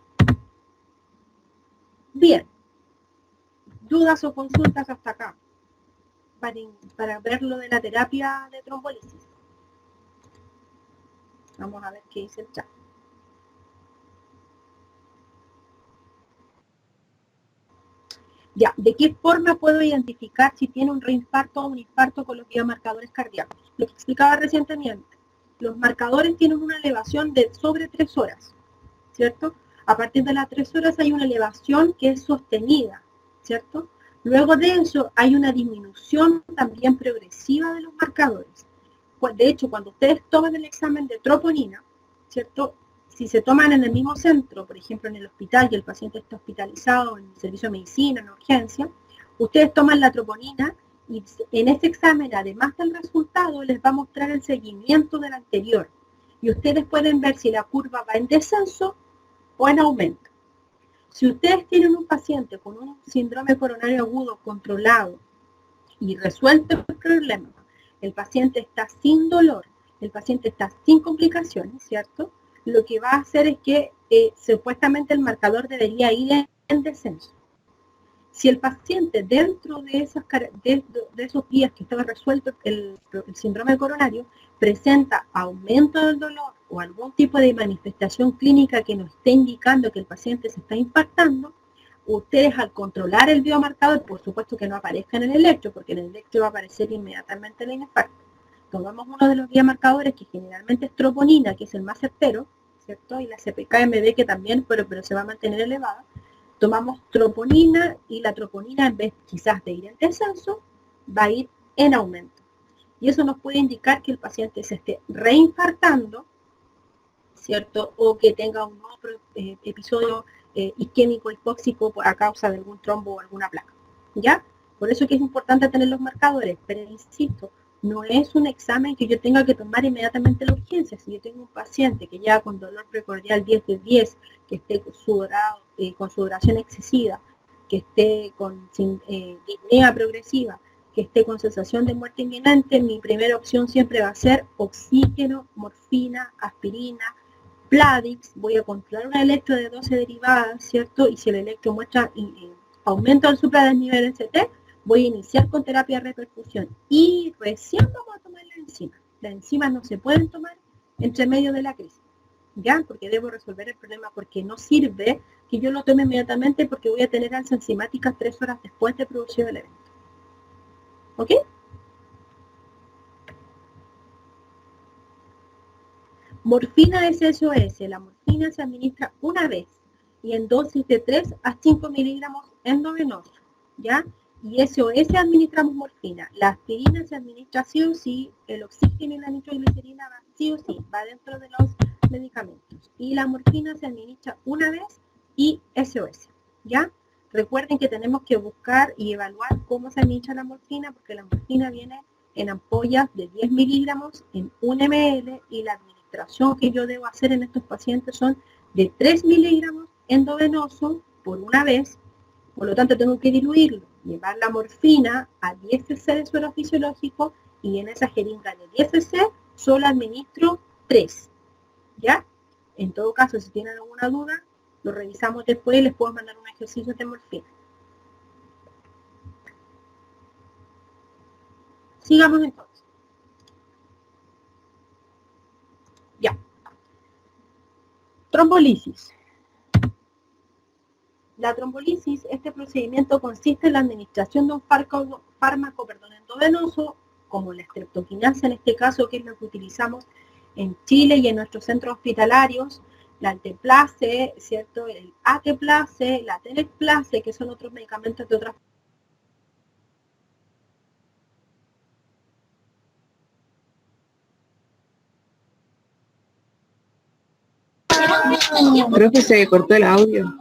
Bien. ¿Dudas o consultas hasta acá? Para ver lo de la terapia de trombolisis. Vamos a ver qué dice el chat. Ya, ¿de qué forma puedo identificar si tiene un reinfarto o un infarto con los biomarcadores cardíacos? Lo que explicaba recientemente. Los marcadores tienen una elevación de sobre 3 horas, ¿cierto? A partir de las 3 horas hay una elevación que es sostenida, ¿cierto? Luego de eso hay una disminución también progresiva de los marcadores. De hecho, cuando ustedes toman el examen de troponina, ¿cierto?, si se toman en el mismo centro, por ejemplo en el hospital y el paciente está hospitalizado en el servicio de medicina, en urgencia, ustedes toman la troponina y en ese examen, además del resultado, les va a mostrar el seguimiento del anterior. Y ustedes pueden ver si la curva va en descenso o en aumento. Si ustedes tienen un paciente con un síndrome coronario agudo controlado y resuelto el problema, el paciente está sin dolor, el paciente está sin complicaciones, ¿cierto?, lo que va a hacer es que supuestamente el marcador debería ir en descenso. Si el paciente dentro de esos días que estaba resuelto el síndrome coronario presenta aumento del dolor o algún tipo de manifestación clínica que nos esté indicando que el paciente se está infartando, ustedes al controlar el biomarcador, por supuesto que no aparezca en el electro, porque en el electro va a aparecer inmediatamente el infarto. Tomamos uno de los biomarcadores que generalmente es troponina, que es el más certero, ¿cierto? Y la CPK-MB que también, pero se va a mantener elevada. Tomamos troponina y la troponina en vez quizás de ir en descenso, va a ir en aumento. Y eso nos puede indicar que el paciente se esté reinfartando, ¿cierto? O que tenga un nuevo episodio isquémico hipóxico a causa de algún trombo o alguna placa, ¿ya? Por eso es que es importante tener los marcadores, pero insisto, no es un examen que yo tenga que tomar inmediatamente en la urgencia. Si yo tengo un paciente que ya con dolor precordial 10 de 10, que esté con sudoración excesiva, que esté con disnea progresiva, que esté con sensación de muerte inminente, mi primera opción siempre va a ser oxígeno, morfina, aspirina, Plavix. Voy a controlar una electro de 12 derivadas, ¿cierto? Y si el electro muestra aumento del supradesnivel ST, voy a iniciar con terapia de reperfusión. Y recién vamos a tomar la enzima. Las enzimas no se pueden tomar entre medio de la crisis, ¿ya? Porque debo resolver el problema, porque no sirve que yo lo tome inmediatamente, porque voy a tener alza enzimática 3 horas después de producido el evento. ¿Ok? Morfina SSOS. La morfina se administra una vez y en dosis de 3 a 5 miligramos endovenoso, ¿ya? Y SOS administramos morfina. La aspirina se administra sí o sí, el oxígeno y la nitroglicerina va sí o sí, va dentro de los medicamentos. Y la morfina se administra una vez y SOS, ¿ya? Recuerden que tenemos que buscar y evaluar cómo se administra la morfina, porque la morfina viene en ampollas de 10 miligramos en 1 ml y la administración que yo debo hacer en estos pacientes son de 3 miligramos endovenoso por una vez. Por lo tanto, tengo que diluirlo, llevar la morfina a 10 cc de suero fisiológico y en esa jeringa de 10 cc solo administro 3, ¿ya? En todo caso, si tienen alguna duda, lo revisamos después y les puedo mandar un ejercicio de morfina. Sigamos entonces. Ya. Trombolisis. La trombolisis, este procedimiento consiste en la administración de un fármaco endovenoso, como la streptokinasa en este caso, que es lo que utilizamos en Chile y en nuestros centros hospitalarios, la Alteplase, ¿cierto? El Ateplase, la Tenecplase, que son otros medicamentos de otras.
Creo que se cortó el audio.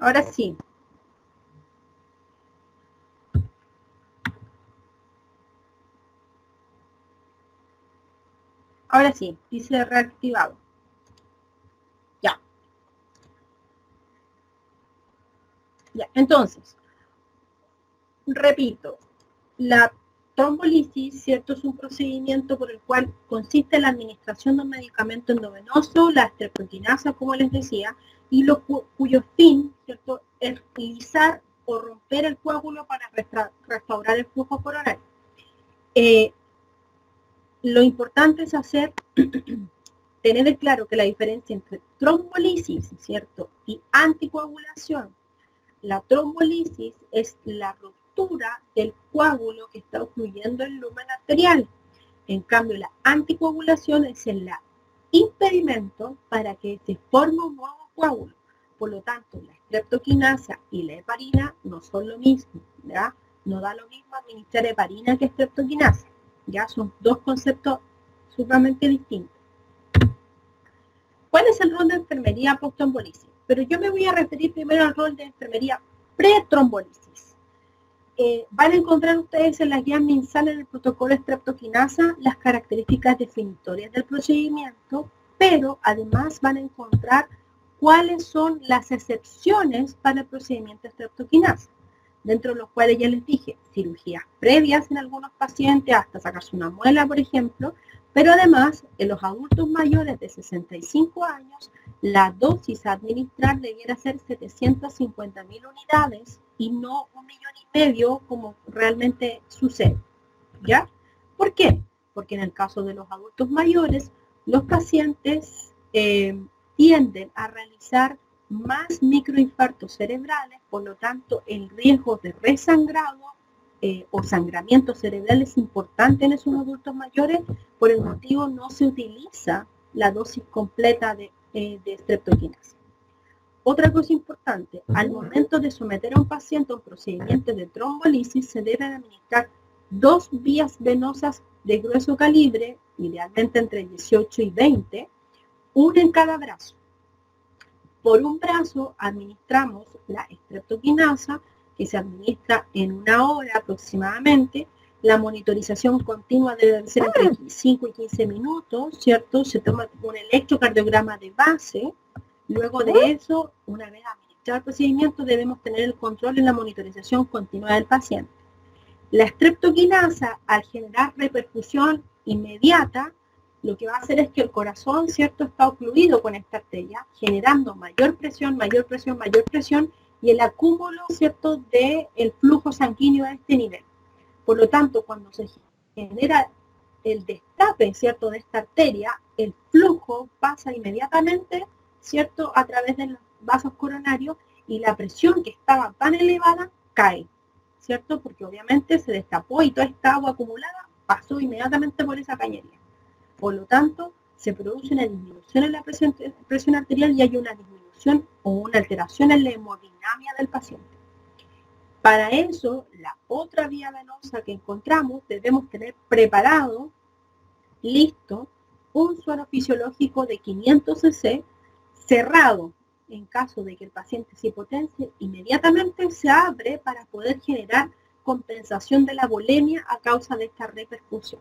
Ahora sí. Ahora sí, dice reactivado. Ya. Ya, entonces, repito, la trombolisis, ¿cierto? Es un procedimiento por el cual consiste en la administración de un medicamento endovenoso, la streptokinasa, como les decía, y cuyo fin, ¿cierto?, es lisar o romper el coágulo para restaurar el flujo coronario. Lo importante es tener claro que la diferencia entre trombolisis, ¿cierto?, y anticoagulación. La trombolisis es la ruptura del coágulo que está ocluyendo el lumen arterial. En cambio, la anticoagulación es el impedimento para que se forme un nuevo coágulo. Por lo tanto, la streptokinasa y la heparina no son lo mismo, ¿ya? No da lo mismo administrar heparina que streptokinasa, ¿ya? Son dos conceptos sumamente distintos. ¿Cuál es el rol de enfermería post-trombolisis? Pero yo me voy a referir primero al rol de enfermería pre-trombolisis. Van a encontrar ustedes en la guía MinSal en el protocolo streptokinasa las características definitorias del procedimiento, pero además van a encontrar cuáles son las excepciones para el procedimiento streptokinasa, dentro de los cuales ya les dije, cirugías previas en algunos pacientes, hasta sacarse una muela, por ejemplo, pero además, en los adultos mayores de 65 años, la dosis a administrar debiera ser 750.000 unidades y no 1,5 millones como realmente sucede, ¿ya? ¿Por qué? Porque en el caso de los adultos mayores, los pacientes tienden a realizar más microinfartos cerebrales, por lo tanto, el riesgo de resangrado o sangramiento cerebral es importante en esos adultos mayores, por el motivo no se utiliza la dosis completa de streptokinasa. Otra cosa importante, al momento de someter a un paciente a un procedimiento de trombolisis, se deben administrar 2 vías venosas de grueso calibre, idealmente entre 18 y 20, una en cada brazo. Por un brazo administramos la streptokinasa, que se administra en 1 hora aproximadamente. La monitorización continua debe ser entre 5 y 15 minutos, ¿cierto? Se toma un electrocardiograma de base. Luego de eso, una vez administrado el procedimiento, debemos tener el control en la monitorización continua del paciente. La streptokinasa, al generar repercusión inmediata, lo que va a hacer es que el corazón, ¿cierto?, está ocluido con esta arteria, generando mayor presión, mayor presión, mayor presión, y el acúmulo, ¿cierto?, del flujo sanguíneo a este nivel. Por lo tanto, cuando se genera el destape, ¿cierto?, de esta arteria, el flujo pasa inmediatamente, ¿cierto?, a través de los vasos coronarios, y la presión que estaba tan elevada cae, ¿cierto?, porque obviamente se destapó y toda esta agua acumulada pasó inmediatamente por esa cañería. Por lo tanto, se produce una disminución en la presión arterial y hay una disminución o una alteración en la hemodinamia del paciente. Para eso, la otra vía venosa que encontramos, debemos tener preparado, listo, un suero fisiológico de 500 cc cerrado. En caso de que el paciente se hipotense, inmediatamente se abre para poder generar compensación de la volemia a causa de esta repercusión,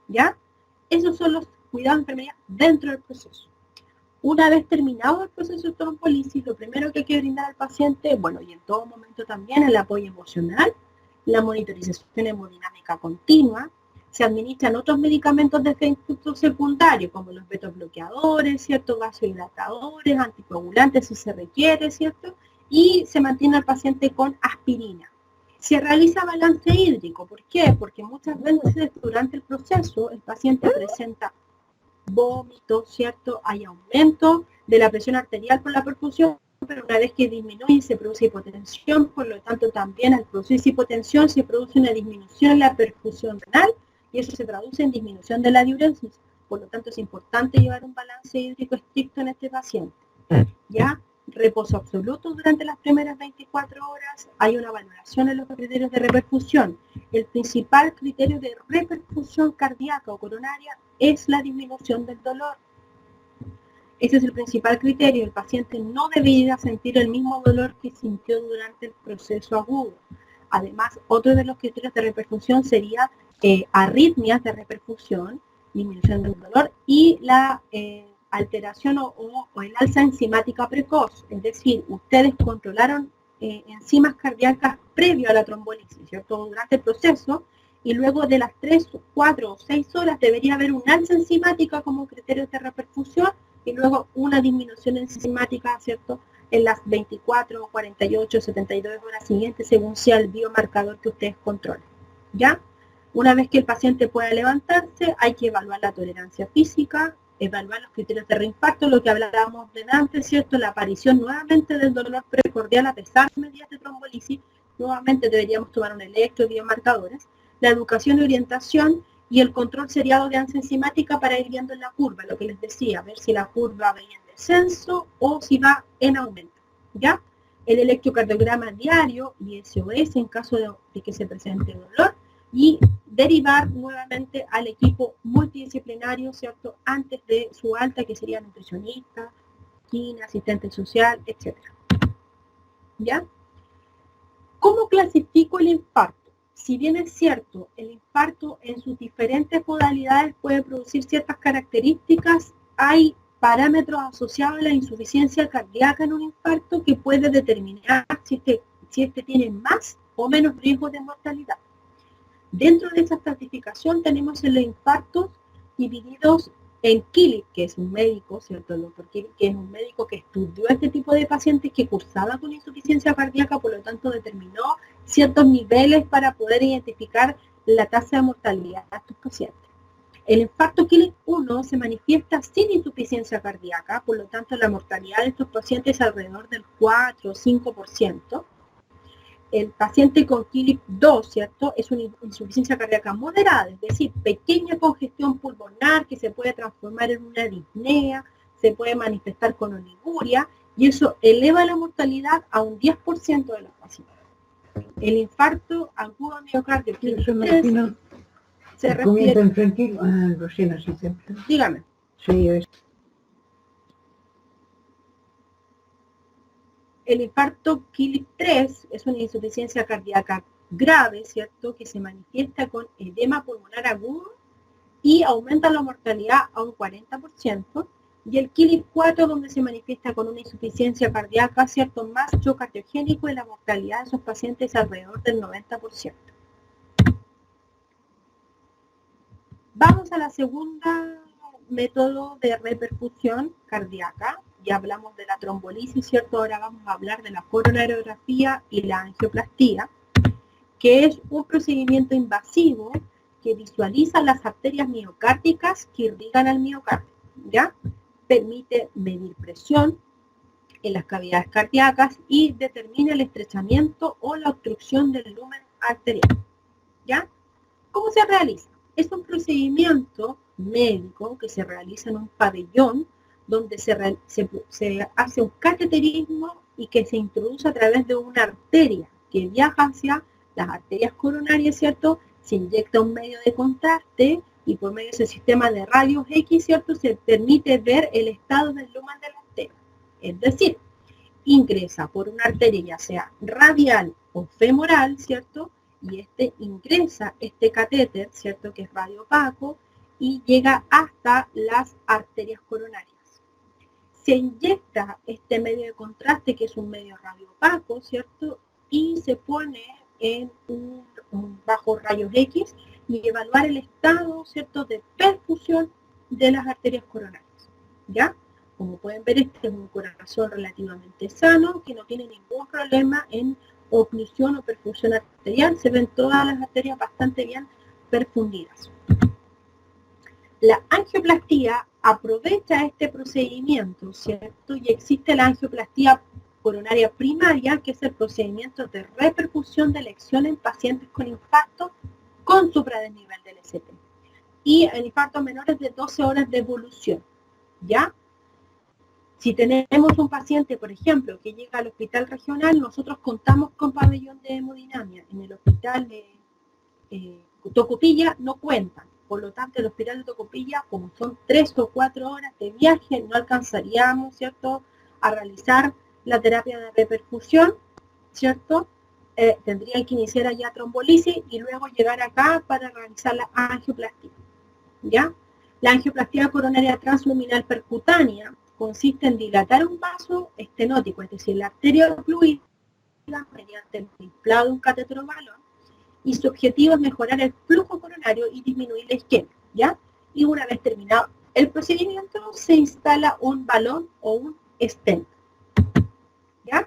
¿ya? Esos son los cuidados de enfermería dentro del proceso. Una vez terminado el proceso de trombolisis, lo primero que hay que brindar al paciente, bueno, y en todo momento también, el apoyo emocional, la monitorización hemodinámica continua. Se administran otros medicamentos de efecto secundario, como los betobloqueadores, ¿cierto?, vasodilatadores, anticoagulantes si se requiere, ¿cierto?, y se mantiene al paciente con aspirina. Se realiza balance hídrico. ¿Por qué? Porque muchas veces durante el proceso el paciente presenta vómitos, ¿cierto? Hay aumento de la presión arterial por la perfusión, pero una vez que disminuye se produce hipotensión, por lo tanto también al producirse hipotensión se produce una disminución en la perfusión renal y eso se traduce en disminución de la diuresis. Por lo tanto es importante llevar un balance hídrico estricto en este paciente. ¿Ya? Reposo absoluto durante las primeras 24 horas, hay una valoración en los criterios de reperfusión. El principal criterio de reperfusión cardíaca o coronaria es la disminución del dolor. Ese es el principal criterio. El paciente no debería sentir el mismo dolor que sintió durante el proceso agudo. Además, otro de los criterios de reperfusión sería arritmias de reperfusión, disminución del dolor y la alteración o el alza enzimática precoz, es decir, ustedes controlaron enzimas cardíacas previo a la trombolisis, ¿cierto?, durante el proceso, y luego de las 3, 4 o 6 horas debería haber un alza enzimática como criterio de reperfusión y luego una disminución enzimática, ¿cierto?, en las 24, 48, 72 horas siguientes, según sea el biomarcador que ustedes controlen, ¿ya? Una vez que el paciente pueda levantarse, hay que evaluar la tolerancia física, evaluar los criterios de reinfarto, lo que hablábamos de antes, ¿cierto? La aparición nuevamente del dolor precordial a pesar de medidas de trombolisis, nuevamente deberíamos tomar un electro y biomarcadores, la educación y orientación y el control seriado de ansia enzimática para ir viendo en la curva, lo que les decía, ver si la curva va en descenso o si va en aumento, ¿ya? El electrocardiograma diario y SOS en caso de que se presente dolor y derivar nuevamente al equipo multidisciplinario, ¿cierto?, antes de su alta, que sería nutricionista, quina, asistente social, etc. ¿Ya? ¿Cómo clasifico el infarto? Si bien es cierto, el infarto en sus diferentes modalidades puede producir ciertas características, hay parámetros asociados a la insuficiencia cardíaca en un infarto que puede determinar si este tiene más o menos riesgo de mortalidad. Dentro de esa estratificación tenemos los infartos divididos en Killip, que es un médico, ¿cierto? El doctor Killip, que es un médico que estudió este tipo de pacientes que cursaban con insuficiencia cardíaca, por lo tanto determinó ciertos niveles para poder identificar la tasa de mortalidad de estos pacientes. El infarto Killip 1 se manifiesta sin insuficiencia cardíaca, por lo tanto la mortalidad de estos pacientes es alrededor del 4 o 5%. El paciente con Killip 2, ¿cierto?, es una insuficiencia cardíaca moderada, es decir, pequeña congestión pulmonar que se puede transformar en una disnea, se puede manifestar con oliguria y eso eleva la mortalidad a un 10% de los pacientes. El infarto agudo miocardio
Sí, eso me imagino.
se
Comienza
refiere...
en tranquilo. Ah, recién así siempre.
Dígame.
Sí, es.
El infarto Kili 3 es una insuficiencia cardíaca grave, ¿cierto?, que se manifiesta con edema pulmonar agudo y aumenta la mortalidad a un 40%, y el Kili 4 donde se manifiesta con una insuficiencia cardíaca, ¿cierto?, más shock cardiogénico, y la mortalidad de esos pacientes es alrededor del 90%. Vamos a la segunda método de reperfusión cardíaca. Ya hablamos de la trombolisis, ¿cierto? Ahora vamos a hablar de la coronariografía y la angioplastía, que es un procedimiento invasivo que visualiza las arterias miocárdicas que irrigan al miocardio, ¿ya? Permite medir presión en las cavidades cardíacas y determina el estrechamiento o la obstrucción del lumen arterial, ¿ya? ¿Cómo se realiza? Es un procedimiento médico que se realiza en un pabellón donde se hace un cateterismo y que se introduce a través de una arteria que viaja hacia las arterias coronarias, ¿cierto? Se inyecta un medio de contraste y por medio de ese sistema de rayos X, ¿cierto?, se permite ver el estado del lumen de la arteria. Es decir, ingresa por una arteria ya sea radial o femoral, ¿cierto?, y ingresa este catéter, ¿cierto?, que es radiopaco, y llega hasta las arterias coronarias. Se inyecta este medio de contraste, que es un medio radiopaco, ¿cierto?, y se pone en bajo rayos X y evaluar el estado, ¿cierto?, de perfusión de las arterias coronarias, ¿ya? Como pueden ver, este es un corazón relativamente sano, que no tiene ningún problema en oclusión o perfusión arterial. Se ven todas las arterias bastante bien perfundidas. La angioplastía aprovecha este procedimiento, ¿cierto? Y existe la angioplastía coronaria primaria, que es el procedimiento de reperfusión de elección en pacientes con infarto con supradesnivel del ST. Y en infartos menores de 12 horas de evolución, ¿ya? Si tenemos un paciente, por ejemplo, que llega al hospital regional, nosotros contamos con pabellón de hemodinamia. En el hospital de Tocopilla no cuentan. Por lo tanto, el hospital de Tocopilla, como son 3 o 4 horas de viaje, no alcanzaríamos, ¿cierto?, a realizar la terapia de reperfusión, ¿cierto? Tendrían que iniciar allá trombolisis y luego llegar acá para realizar la angioplastía, ¿ya? La angioplastía coronaria transluminal percutánea consiste en dilatar un vaso estenótico, es decir, la arteria ocluida mediante el inflado de un catéter o balón, y su objetivo es mejorar el flujo coronario y disminuir la isquemia, ¿ya? Y una vez terminado el procedimiento, se instala un balón o un stent, ¿ya?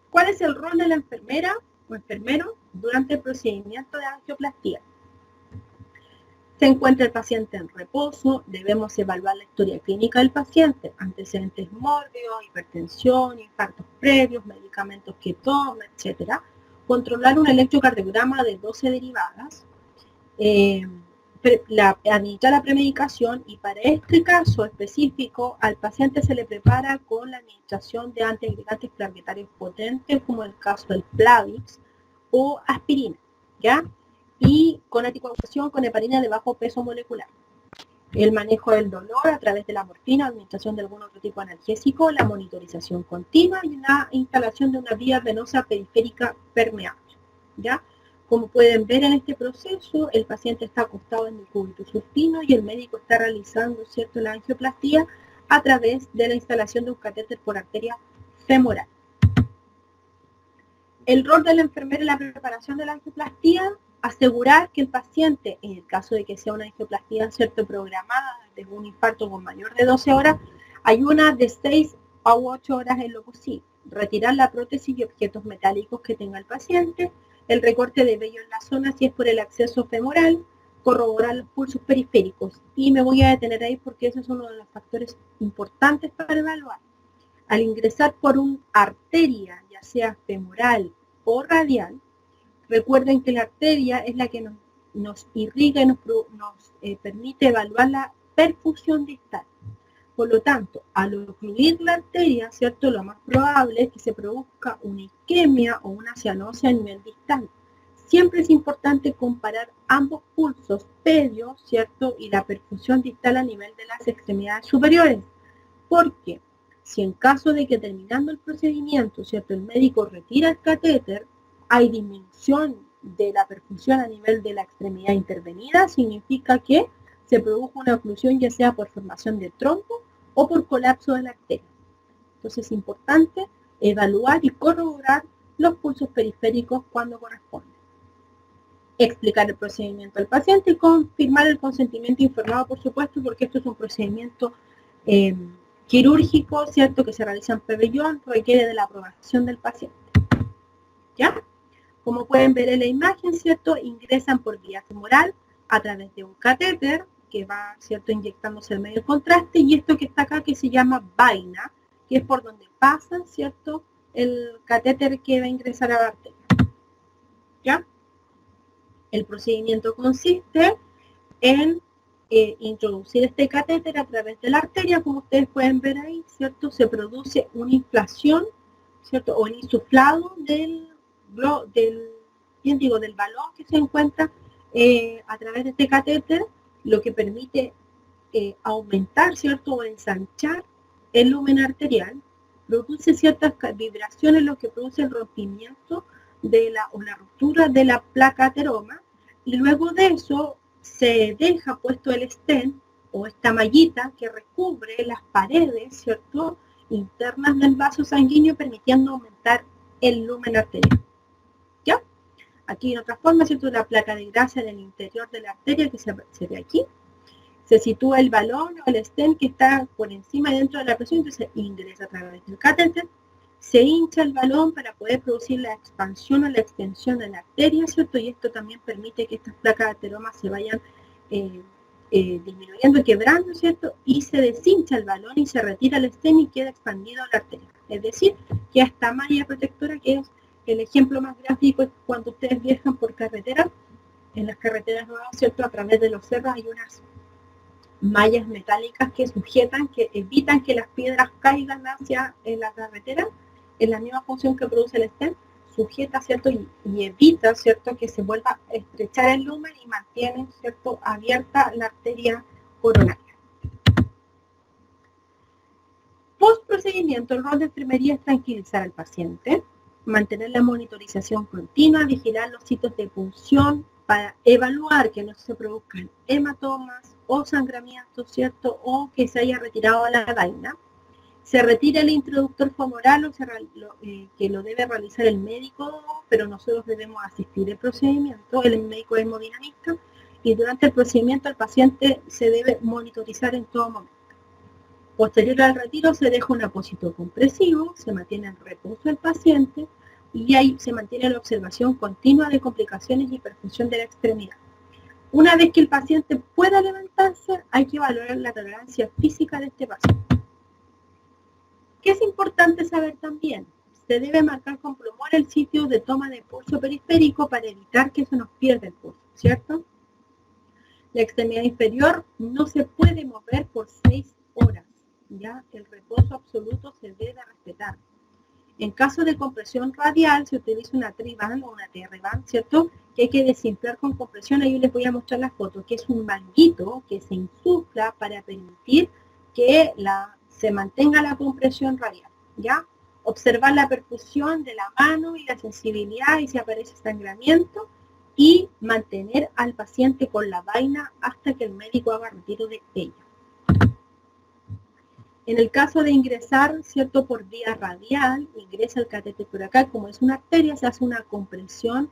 ¿Cuál es el rol de la enfermera o enfermero durante el procedimiento de angioplastía? Se encuentra el paciente en reposo, debemos evaluar la historia clínica del paciente, antecedentes mórbidos, hipertensión, infartos previos, medicamentos que toma, etc. Controlar un electrocardiograma de 12 derivadas, administrar la premedicación, y para este caso específico al paciente se le prepara con la administración de antiagregantes plaquetarios potentes, como el caso del Plavix o aspirina, ¿ya? Y con anticoagulación con heparina de bajo peso molecular. El manejo del dolor a través de la morfina, administración de algún otro tipo de analgésico, la monitorización continua y la instalación de una vía venosa periférica permeable, ¿ya? Como pueden ver en este proceso, el paciente está acostado en el cúbito supino y el médico está realizando, ¿cierto?, la angioplastía a través de la instalación de un catéter por arteria femoral. El rol de la enfermera en la preparación de la angioplastía: asegurar que el paciente, en el caso de que sea una angioplastía, ¿cierto?, programada desde un infarto con mayor de 12 horas, ayuna de 6 a 8 horas en lo posible. Retirar la prótesis y objetos metálicos que tenga el paciente, el recorte de vello en la zona si es por el acceso femoral, corroborar los pulsos periféricos. Y me voy a detener ahí porque ese es uno de los factores importantes para evaluar. Al ingresar por una arteria, ya sea femoral o radial, recuerden que la arteria es la que nos irriga y nos permite evaluar la perfusión distal. Por lo tanto, al ocluir la arteria, ¿cierto? Lo más probable es que se produzca una isquemia o una cianosis a nivel distal. Siempre es importante comparar ambos pulsos pedios, ¿cierto? Y la perfusión distal a nivel de las extremidades superiores. Porque si en caso de que terminando el procedimiento, ¿cierto? El médico retira el catéter, hay disminución de la perfusión a nivel de la extremidad intervenida, significa que se produjo una oclusión ya sea por formación de trombo o por colapso de la arteria. Entonces es importante evaluar y corroborar los pulsos periféricos cuando corresponde. Explicar el procedimiento al paciente y confirmar el consentimiento informado, por supuesto, porque esto es un procedimiento quirúrgico, ¿cierto? Que se realiza en pabellón, requiere de la aprobación del paciente. ¿Ya? Como pueden ver en la imagen, ¿cierto? Ingresan por vía femoral a través de un catéter que va, ¿cierto? Inyectándose el medio de contraste, y esto que está acá que se llama vaina, que es por donde pasa, ¿cierto? El catéter que va a ingresar a la arteria. ¿Ya? El procedimiento consiste en introducir este catéter a través de la arteria, como ustedes pueden ver ahí, ¿cierto? Se produce una inflación, ¿cierto? O el insuflado del balón que se encuentra a través de este catéter, lo que permite aumentar, ¿cierto? O ensanchar el lumen arterial, produce ciertas vibraciones, lo que produce el rompimiento o la ruptura de la placa ateroma, y luego de eso se deja puesto el stent o esta mallita que recubre las paredes, ¿cierto? Internas del vaso sanguíneo, permitiendo aumentar el lumen arterial. ¿Ya? Aquí en otra forma, ¿cierto? La placa de grasa en el interior de la arteria que se ve aquí. Se sitúa el balón o el stent que está por encima y dentro de la presión, entonces ingresa a través del catéter. Se hincha el balón para poder producir la expansión o la extensión de la arteria, ¿cierto? Y esto también permite que estas placas de ateroma se vayan disminuyendo y quebrando, ¿cierto? Y se deshincha el balón y se retira el stent y queda expandido la arteria. Es decir, que esta malla protectora, que es el ejemplo más gráfico, es cuando ustedes viajan por carretera, en las carreteras nuevas, ¿cierto? A través de los cerros hay unas mallas metálicas que sujetan, que evitan que las piedras caigan hacia la carretera, en la misma función que produce el stent, sujeta, ¿cierto? Y evita, ¿cierto? Que se vuelva a estrechar el lumen y mantiene, ¿cierto? Abierta la arteria coronaria. Post procedimiento, el rol de enfermería es tranquilizar al paciente, mantener la monitorización continua, vigilar los sitios de punción para evaluar que no se produzcan hematomas o sangramientos, ¿cierto? O que se haya retirado la vaina. Se retira el introductor femoral, que lo debe realizar el médico, pero nosotros debemos asistir al procedimiento. El médico es hemodinamista y durante el procedimiento el paciente se debe monitorizar en todo momento. Posterior al retiro se deja un apósito compresivo, se mantiene en reposo el paciente y ahí se mantiene la observación continua de complicaciones y perfusión de la extremidad. Una vez que el paciente pueda levantarse, hay que valorar la tolerancia física de este paciente. ¿Qué es importante saber también? Se debe marcar con plumón el sitio de toma de pulso periférico para evitar que se nos pierda el pulso, ¿cierto? La extremidad inferior no se puede mover por 6 horas, ¿ya? El reposo absoluto se debe respetar. En caso de compresión radial se utiliza una Tri-Band o una TR-Band, ¿cierto? Que hay que desinflar con compresión. Ahí les voy a mostrar la foto, que es un manguito que se insufla para permitir que se mantenga la compresión radial, ¿ya? Observar la perfusión de la mano y la sensibilidad y si aparece sangramiento y mantener al paciente con la vaina hasta que el médico haga retiro de ella. En el caso de ingresar, ¿cierto? Por vía radial, ingresa el catéter por acá, como es una arteria, se hace una compresión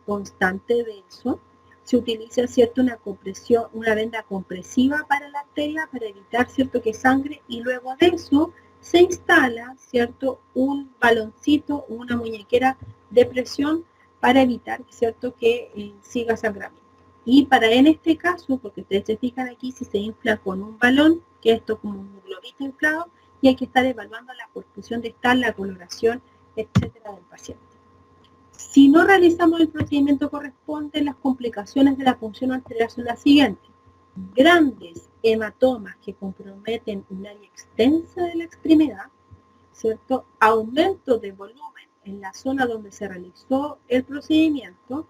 constante de eso. Se utiliza, ¿cierto? Una venda compresiva para la arteria para evitar, ¿cierto? Que sangre, y luego de eso se instala, ¿cierto? Un baloncito, una muñequera de presión para evitar, ¿cierto? Que siga sangrando. Y en este caso, porque ustedes se fijan aquí, si se infla con un balón, que esto como un globito inflado, y hay que estar evaluando la perfusión distal, la coloración, etcétera, del paciente. Si no realizamos el procedimiento corresponde, las complicaciones de la punción arterial son las siguientes. grandes hematomas que comprometen un área extensa de la extremidad, ¿cierto? Aumento de volumen en la zona donde se realizó el procedimiento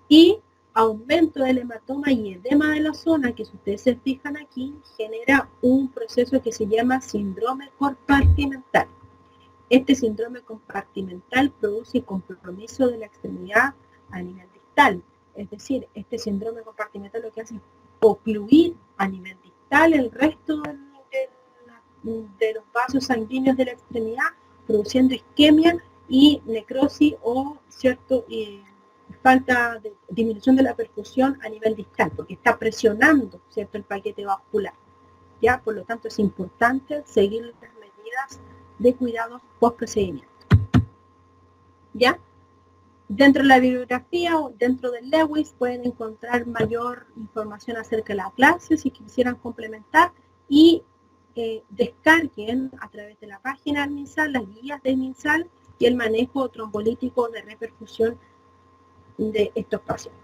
y aumento del hematoma y edema de la zona, que si ustedes se fijan aquí, genera un proceso que se llama síndrome compartimental. Este síndrome compartimental produce compromiso de la extremidad a nivel distal. Es decir, este síndrome compartimental lo que hace es ocluir a nivel distal el resto de los vasos sanguíneos de la extremidad, produciendo isquemia y necrosis o cierto falta de disminución de la perfusión a nivel distal, porque está presionando, ¿cierto?, el paquete vascular. ¿Ya? Por lo tanto, es importante seguir las medidas de cuidados post procedimiento. ¿Ya? Dentro de la bibliografía o dentro del Lewis pueden encontrar mayor información acerca de la clase si quisieran complementar y descarguen a través de la página del MinSal las guías del MinSal y el manejo trombolítico de reperfusión de estos pacientes.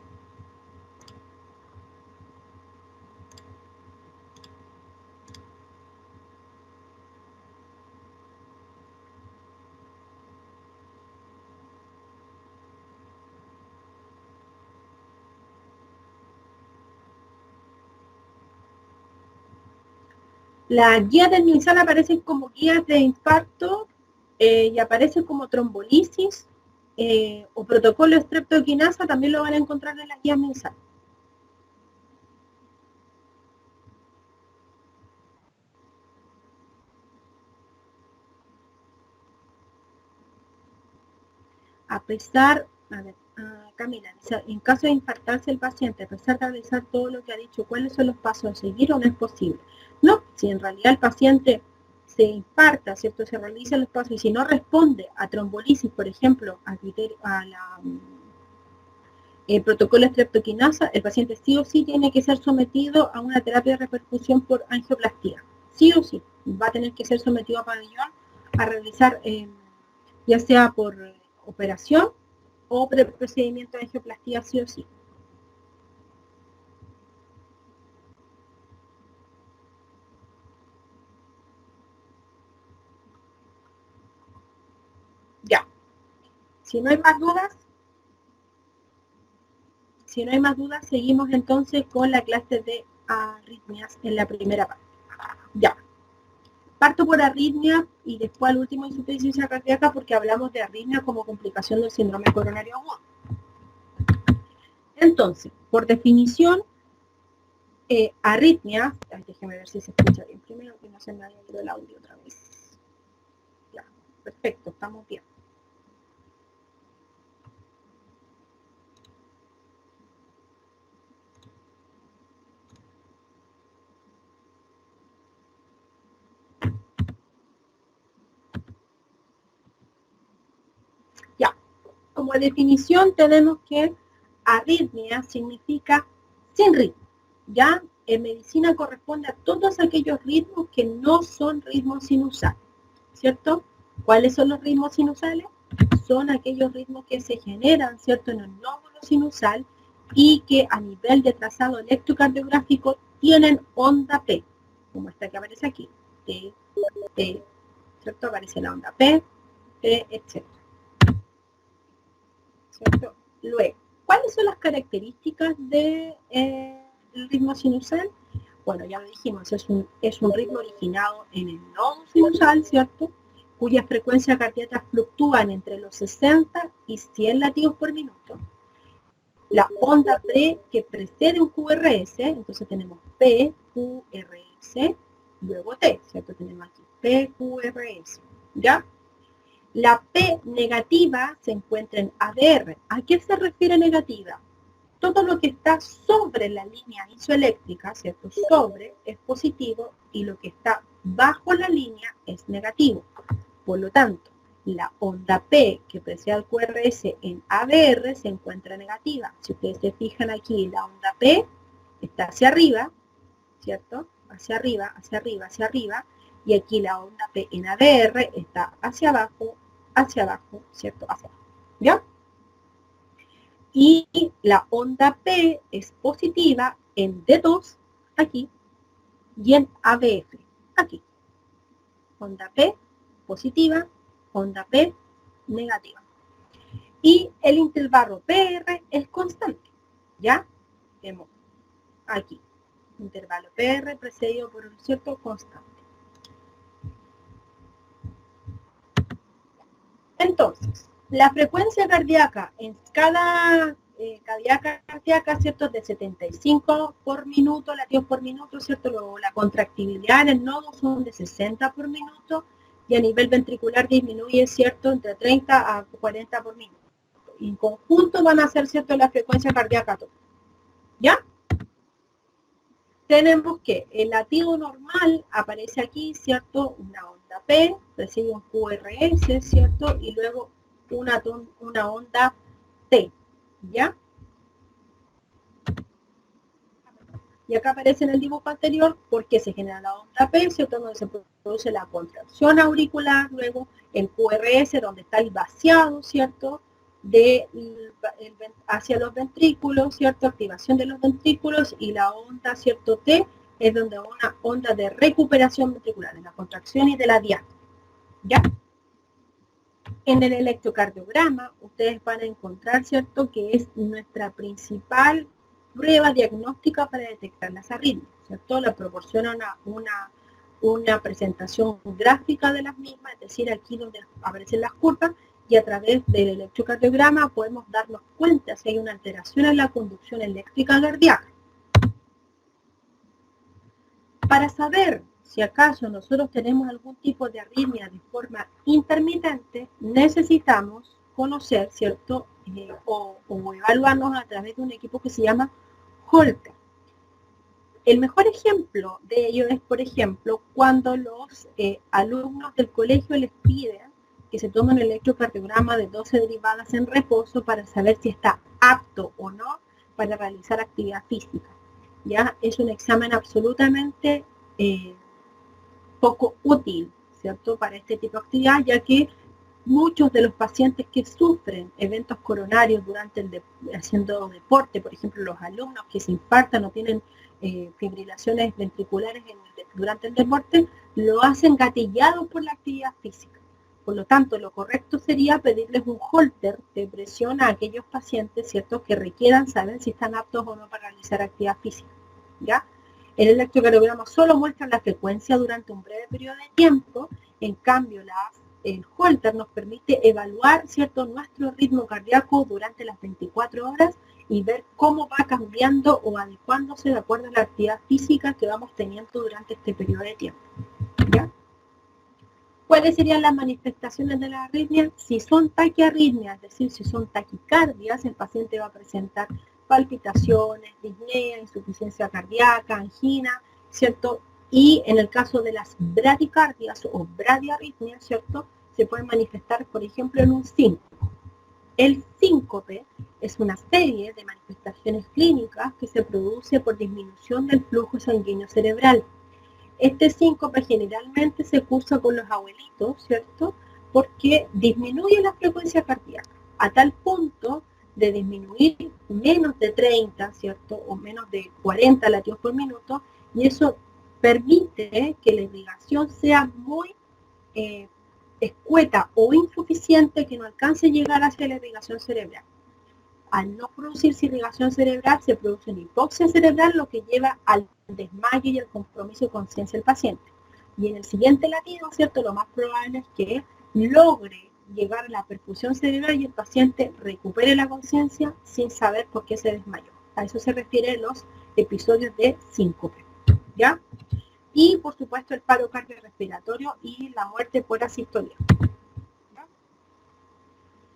Las guías del MinSal aparecen como guías de infarto y aparecen como trombolisis o protocolo streptoquinasa, también lo van a encontrar en las guías MinSal. A pesar, Camila, en caso de infartarse el paciente, a pesar de realizar todo lo que ha dicho, ¿cuáles son los pasos a seguir o no es posible? No, si en realidad el paciente se infarta, ¿cierto? Se realizan los pasos y si no responde a trombolisis, por ejemplo, el protocolo streptoquinasa, el paciente sí o sí tiene que ser sometido a una terapia de reperfusión por angioplastía. Sí o sí, va a tener que ser sometido a pabellón a realizar, ya sea por operación o procedimiento de angioplastía sí o sí. Ya. Si no hay más dudas, seguimos entonces con la clase de arritmias en la primera parte. Ya. Parto por arritmia y después al último insuficiencia cardíaca porque hablamos de arritmia como complicación del síndrome coronario agudo. Entonces, por definición, arritmia, déjeme ver si se escucha bien primero, que no se me haya ido el audio otra vez. Ya, perfecto, estamos bien. Ya, como definición tenemos que arritmia significa sin ritmo. Ya, en medicina corresponde a todos aquellos ritmos que no son ritmos sinusales, ¿cierto? ¿Cuáles son los ritmos sinusales? Son aquellos ritmos que se generan, ¿cierto?, en el nódulo sinusal y que a nivel de trazado electrocardiográfico tienen onda P, como esta que aparece aquí, T, T, ¿cierto? Aparece la onda P, T, etc. ¿Cierto? Luego, ¿cuáles son las características del ritmo sinusal? Bueno, ya lo dijimos, es un ritmo originado en el nodo sinusal, ¿cierto?, cuyas frecuencias cardíacas fluctúan entre los 60 y 100 latidos por minuto. La onda P que precede un QRS, entonces tenemos P, QRS, luego T, ¿cierto? Tenemos aquí P, QRS, ¿ya? La P negativa se encuentra en ADR. ¿A qué se refiere negativa? Todo lo que está sobre la línea isoeléctrica, ¿cierto? Sobre es positivo y lo que está bajo la línea es negativo. Por lo tanto, la onda P que precede al QRS en ADR se encuentra negativa. Si ustedes se fijan aquí, la onda P está hacia arriba, ¿cierto? Hacia arriba, hacia arriba, hacia arriba. Y aquí la onda P en ADR está hacia abajo, ¿cierto? Hacia abajo, ¿ya? Y la onda P es positiva en D2 aquí, y en ABF, aquí. Onda P positiva, onda P negativa. Y el intervalo PR es constante, ¿ya? Vemos aquí, intervalo PR precedido por un cierto constante. Entonces, la frecuencia cardíaca en escala cardíaca, ¿cierto? De 75 por minuto, latidos por minuto, ¿cierto? Luego la contractibilidad en el nodo son de 60 por minuto y a nivel ventricular disminuye, ¿cierto? Entre 30 a 40 por minuto. Y en conjunto van a ser, ¿cierto? La frecuencia cardíaca total. ¿Ya? Tenemos que el latido normal aparece aquí, ¿cierto? Una onda P, recibe un QRS, ¿cierto? Y luego una onda T, ¿ya? Y acá aparece en el dibujo anterior porque se genera la onda P, ¿cierto? Donde se produce la contracción auricular, luego el QRS, donde está el vaciado, ¿cierto? Hacia los ventrículos, ¿cierto? Activación de los ventrículos y la onda, ¿cierto? T es donde una onda de recuperación ventricular, de la contracción y de la diástole, ¿ya? En el electrocardiograma ustedes van a encontrar, ¿cierto? Que es nuestra principal prueba diagnóstica para detectar las arritmias, ¿cierto? La proporciona una presentación gráfica de las mismas, es decir, aquí donde aparecen las curvas, y a través del electrocardiograma podemos darnos cuenta si hay una alteración en la conducción eléctrica cardíaca. Para saber si acaso nosotros tenemos algún tipo de arritmia de forma intermitente, necesitamos conocer, ¿cierto? O evaluarnos a través de un equipo que se llama Holter. El mejor ejemplo de ello es, por ejemplo, cuando los alumnos del colegio les piden que se tome un electrocardiograma de 12 derivadas en reposo para saber si está apto o no para realizar actividad física. Ya es un examen absolutamente poco útil, ¿cierto? Para este tipo de actividad, ya que muchos de los pacientes que sufren eventos coronarios haciendo deporte, por ejemplo, los alumnos que se infartan o tienen fibrilaciones ventriculares durante el deporte, lo hacen gatillados por la actividad física. Por lo tanto, lo correcto sería pedirles un holter de presión a aquellos pacientes, ¿cierto?, que requieran saber si están aptos o no para realizar actividad física, ¿ya? El electrocardiograma solo muestra la frecuencia durante un breve periodo de tiempo, en cambio el holter nos permite evaluar, ¿cierto?, nuestro ritmo cardíaco durante las 24 horas y ver cómo va cambiando o adecuándose de acuerdo a la actividad física que vamos teniendo durante este periodo de tiempo, ¿ya? ¿Cuáles serían las manifestaciones de la arritmia? Si son taquiarritmias, es decir, si son taquicardias, el paciente va a presentar palpitaciones, disnea, insuficiencia cardíaca, angina, ¿cierto? Y en el caso de las bradicardias o bradiarritmias, ¿cierto?, se pueden manifestar, por ejemplo, en un síncope. El síncope es una serie de manifestaciones clínicas que se produce por disminución del flujo sanguíneo cerebral. Este síncope generalmente se cursa con los abuelitos, ¿cierto?, porque disminuye la frecuencia cardíaca a tal punto de disminuir menos de 30, ¿cierto?, o menos de 40 latidos por minuto, y eso permite que la irrigación sea muy escueta o insuficiente, que no alcance a llegar hacia la irrigación cerebral. Al no producirse irrigación cerebral, se produce una hipoxia cerebral, lo que lleva al desmayo y al compromiso de conciencia del paciente. Y en el siguiente latido, ¿cierto?, lo más probable es que logre llegar a la perfusión cerebral y el paciente recupere la conciencia sin saber por qué se desmayó. A eso se refieren los episodios de síncope, ¿ya? Y, por supuesto, el paro cardiorrespiratorio y la muerte por asistolia.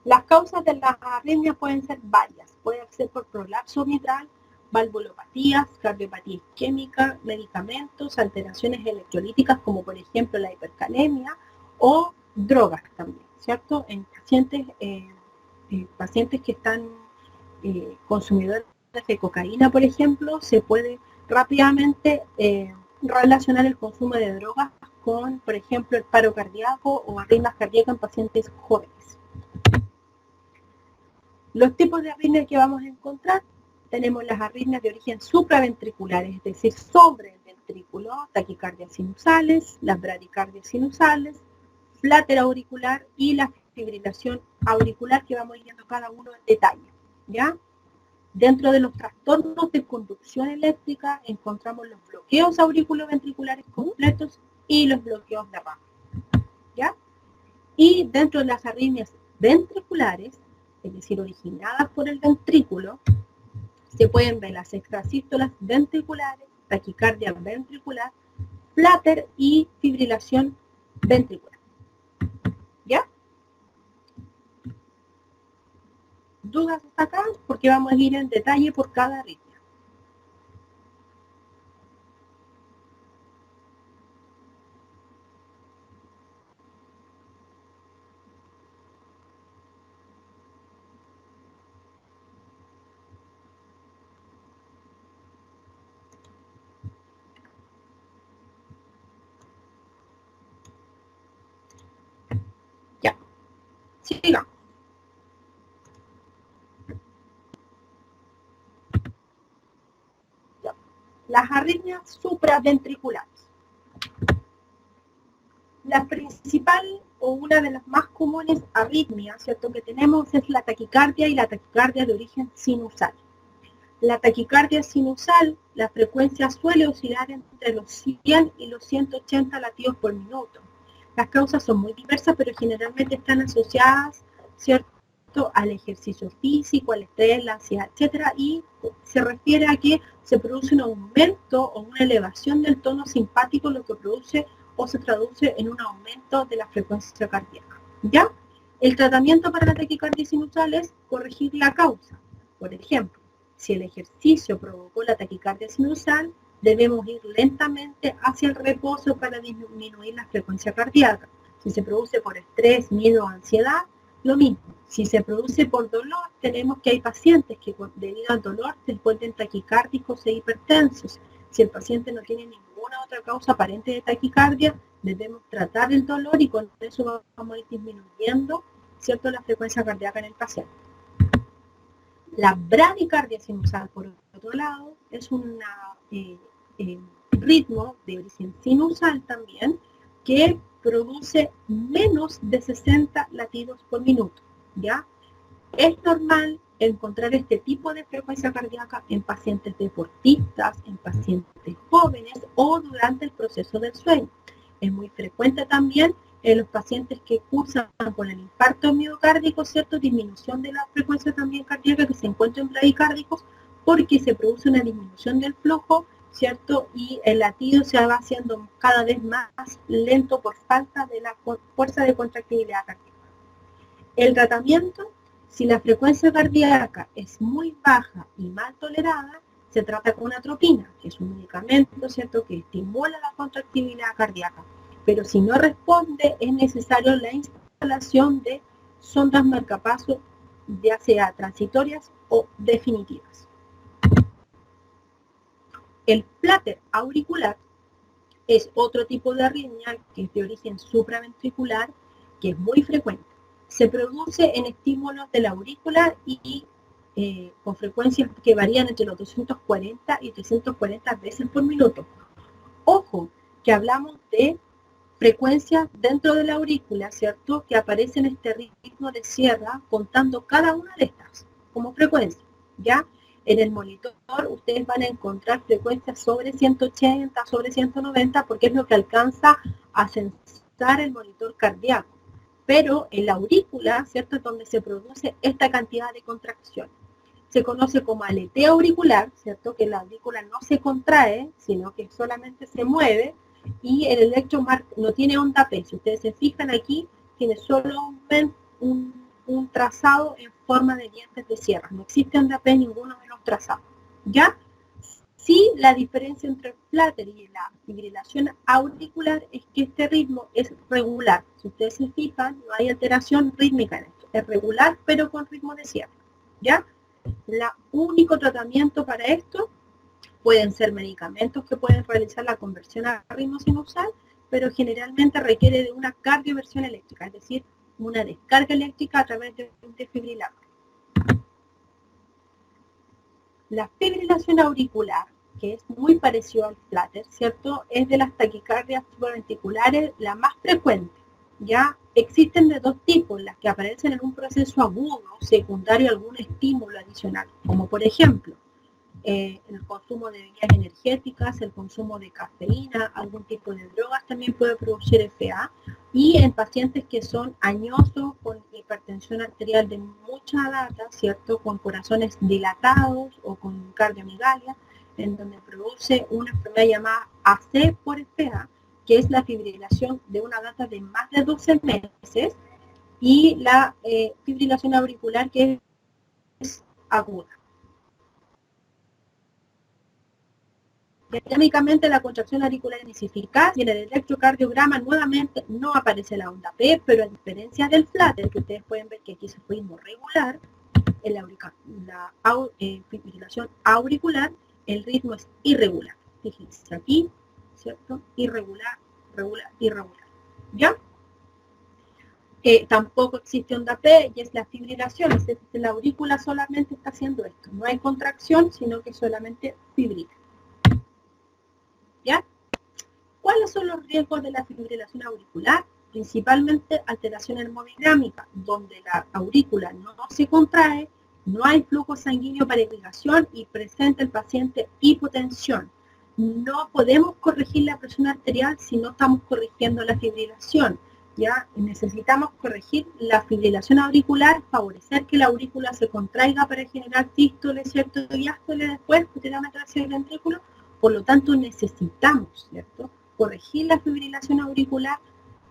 Las causas de las arritmias pueden ser varias. Puede ser por prolapso mitral, valvulopatías, cardiopatía isquémica, medicamentos, alteraciones electrolíticas como por ejemplo la hipercalemia o drogas también, ¿cierto? En pacientes que están consumidores de cocaína, por ejemplo, se puede rápidamente relacionar el consumo de drogas con, por ejemplo, el paro cardíaco o arritmias cardíacas en pacientes jóvenes. Los tipos de arritmias que vamos a encontrar, tenemos las arritmias de origen supraventricular, es decir, sobre el ventrículo, taquicardias sinusales, las bradicardias sinusales, flutter auricular y la fibrilación auricular, que vamos viendo cada uno en detalle, ¿ya? Dentro de los trastornos de conducción eléctrica encontramos los bloqueos auriculoventriculares completos y los bloqueos de rama, ¿ya? Y dentro de las arritmias ventriculares, es decir, originadas por el ventrículo, se pueden ver las extrasístolas ventriculares, taquicardia ventricular, flutter y fibrilación ventricular. ¿Ya? ¿Dudas hasta acá? Porque vamos a ir en detalle por cada arritmia. Sigamos. Las arritmias supraventriculares. La principal o una de las más comunes arritmias, ¿cierto?, que tenemos es la taquicardia y la taquicardia de origen sinusal. La taquicardia sinusal, la frecuencia suele oscilar entre los 100 y los 180 latidos por minuto. Las causas son muy diversas, pero generalmente están asociadas, ¿cierto?, al ejercicio físico, al estrés, la ansiedad, etcétera, y se refiere a que se produce un aumento o una elevación del tono simpático, lo que produce o se traduce en un aumento de la frecuencia cardíaca. ¿Ya? El tratamiento para la taquicardia sinusal es corregir la causa. Por ejemplo, si el ejercicio provocó la taquicardia sinusal, debemos ir lentamente hacia el reposo para disminuir la frecuencia cardíaca. Si se produce por estrés, miedo o ansiedad, lo mismo. Si se produce por dolor, tenemos que hay pacientes que debido al dolor se encuentran taquicárdicos e hipertensos. Si el paciente no tiene ninguna otra causa aparente de taquicardia, debemos tratar el dolor y con eso vamos a ir disminuyendo, ¿cierto?, la frecuencia cardíaca en el paciente. La bradicardia sinusal, por otro lado, es un ritmo de origen sinusal también que produce menos de 60 latidos por minuto, ¿ya? Es normal encontrar este tipo de frecuencia cardíaca en pacientes deportistas, en pacientes jóvenes o durante el proceso del sueño. Es muy frecuente también en los pacientes que cursan con el infarto miocárdico, ¿cierto?, disminución de la frecuencia también cardíaca que se encuentra en bradicárdicos, porque se produce una disminución del flujo, ¿cierto?, y el latido se va haciendo cada vez más lento por falta de la fuerza de contractibilidad cardíaca. El tratamiento, si la frecuencia cardíaca es muy baja y mal tolerada, se trata con atropina, que es un medicamento, ¿cierto?, que estimula la contractibilidad cardíaca. Pero si no responde, es necesario la instalación de sondas marcapasos, ya sea transitorias o definitivas. El flutter auricular es otro tipo de arritmia que es de origen supraventricular, que es muy frecuente. Se produce en estímulos de la aurícula y con frecuencias que varían entre los 240 y 340 veces por minuto. Ojo, que hablamos de frecuencias dentro de la aurícula, ¿cierto?, que aparecen en este ritmo de sierra, contando cada una de estas como frecuencia, ¿ya? En el monitor ustedes van a encontrar frecuencias sobre 180, sobre 190, porque es lo que alcanza a censar el monitor cardíaco. Pero en la aurícula, ¿cierto?, es donde se produce esta cantidad de contracción. Se conoce como aleteo auricular, ¿cierto?, que la aurícula no se contrae, sino que solamente se mueve, y el electromar no tiene onda P. Si ustedes se fijan aquí, tiene solo un trazado en forma de dientes de sierra. No existe onda P en ninguno de los trazados. ¿Ya? Sí, la diferencia entre el flutter y la fibrilación auricular es que este ritmo es regular. Si ustedes se fijan, no hay alteración rítmica en esto. Es regular, pero con ritmo de sierra. ¿Ya? El único tratamiento para esto pueden ser medicamentos que pueden realizar la conversión a ritmo sinusal, pero generalmente requiere de una cardioversión eléctrica, es decir, una descarga eléctrica a través de un desfibrilador. La fibrilación auricular, que es muy parecido al flutter, ¿cierto? Es de las taquicardias supraventriculares la más frecuente. Ya existen de dos tipos, las que aparecen en un proceso agudo, secundario a algún estímulo adicional, como por ejemplo, el consumo de bebidas energéticas, el consumo de cafeína, algún tipo de drogas también puede producir FA, y en pacientes que son añosos con hipertensión arterial de mucha data, ¿cierto? Con corazones dilatados o con cardiomegalia, en donde produce una enfermedad llamada AC por FA, que es la fibrilación de una data de más de 12 meses, y la fibrilación auricular, que es aguda. Dinámicamente la contracción auricular es ineficaz y en el electrocardiograma nuevamente no aparece la onda P, pero a diferencia del flutter, que ustedes pueden ver que aquí es ritmo regular, en la fibrilación auricular, el ritmo es irregular. Fíjense aquí, ¿cierto? Irregular, regular, irregular. ¿Ya? Tampoco existe onda P y es la fibrilación, es decir, la aurícula solamente está haciendo esto. No hay contracción, sino que solamente fibrila. ¿Ya? ¿Cuáles son los riesgos de la fibrilación auricular? Principalmente alteración hemodinámica, donde la aurícula no se contrae, no hay flujo sanguíneo para irrigación y presenta el paciente hipotensión. No podemos corregir la presión arterial si no estamos corrigiendo la fibrilación. ¿Ya? Necesitamos corregir la fibrilación auricular, favorecer que la aurícula se contraiga para generar sístole, ¿cierto? Y diástole después, posteriormente hacia el ventrículo. Por lo tanto, necesitamos, ¿cierto?, corregir la fibrilación auricular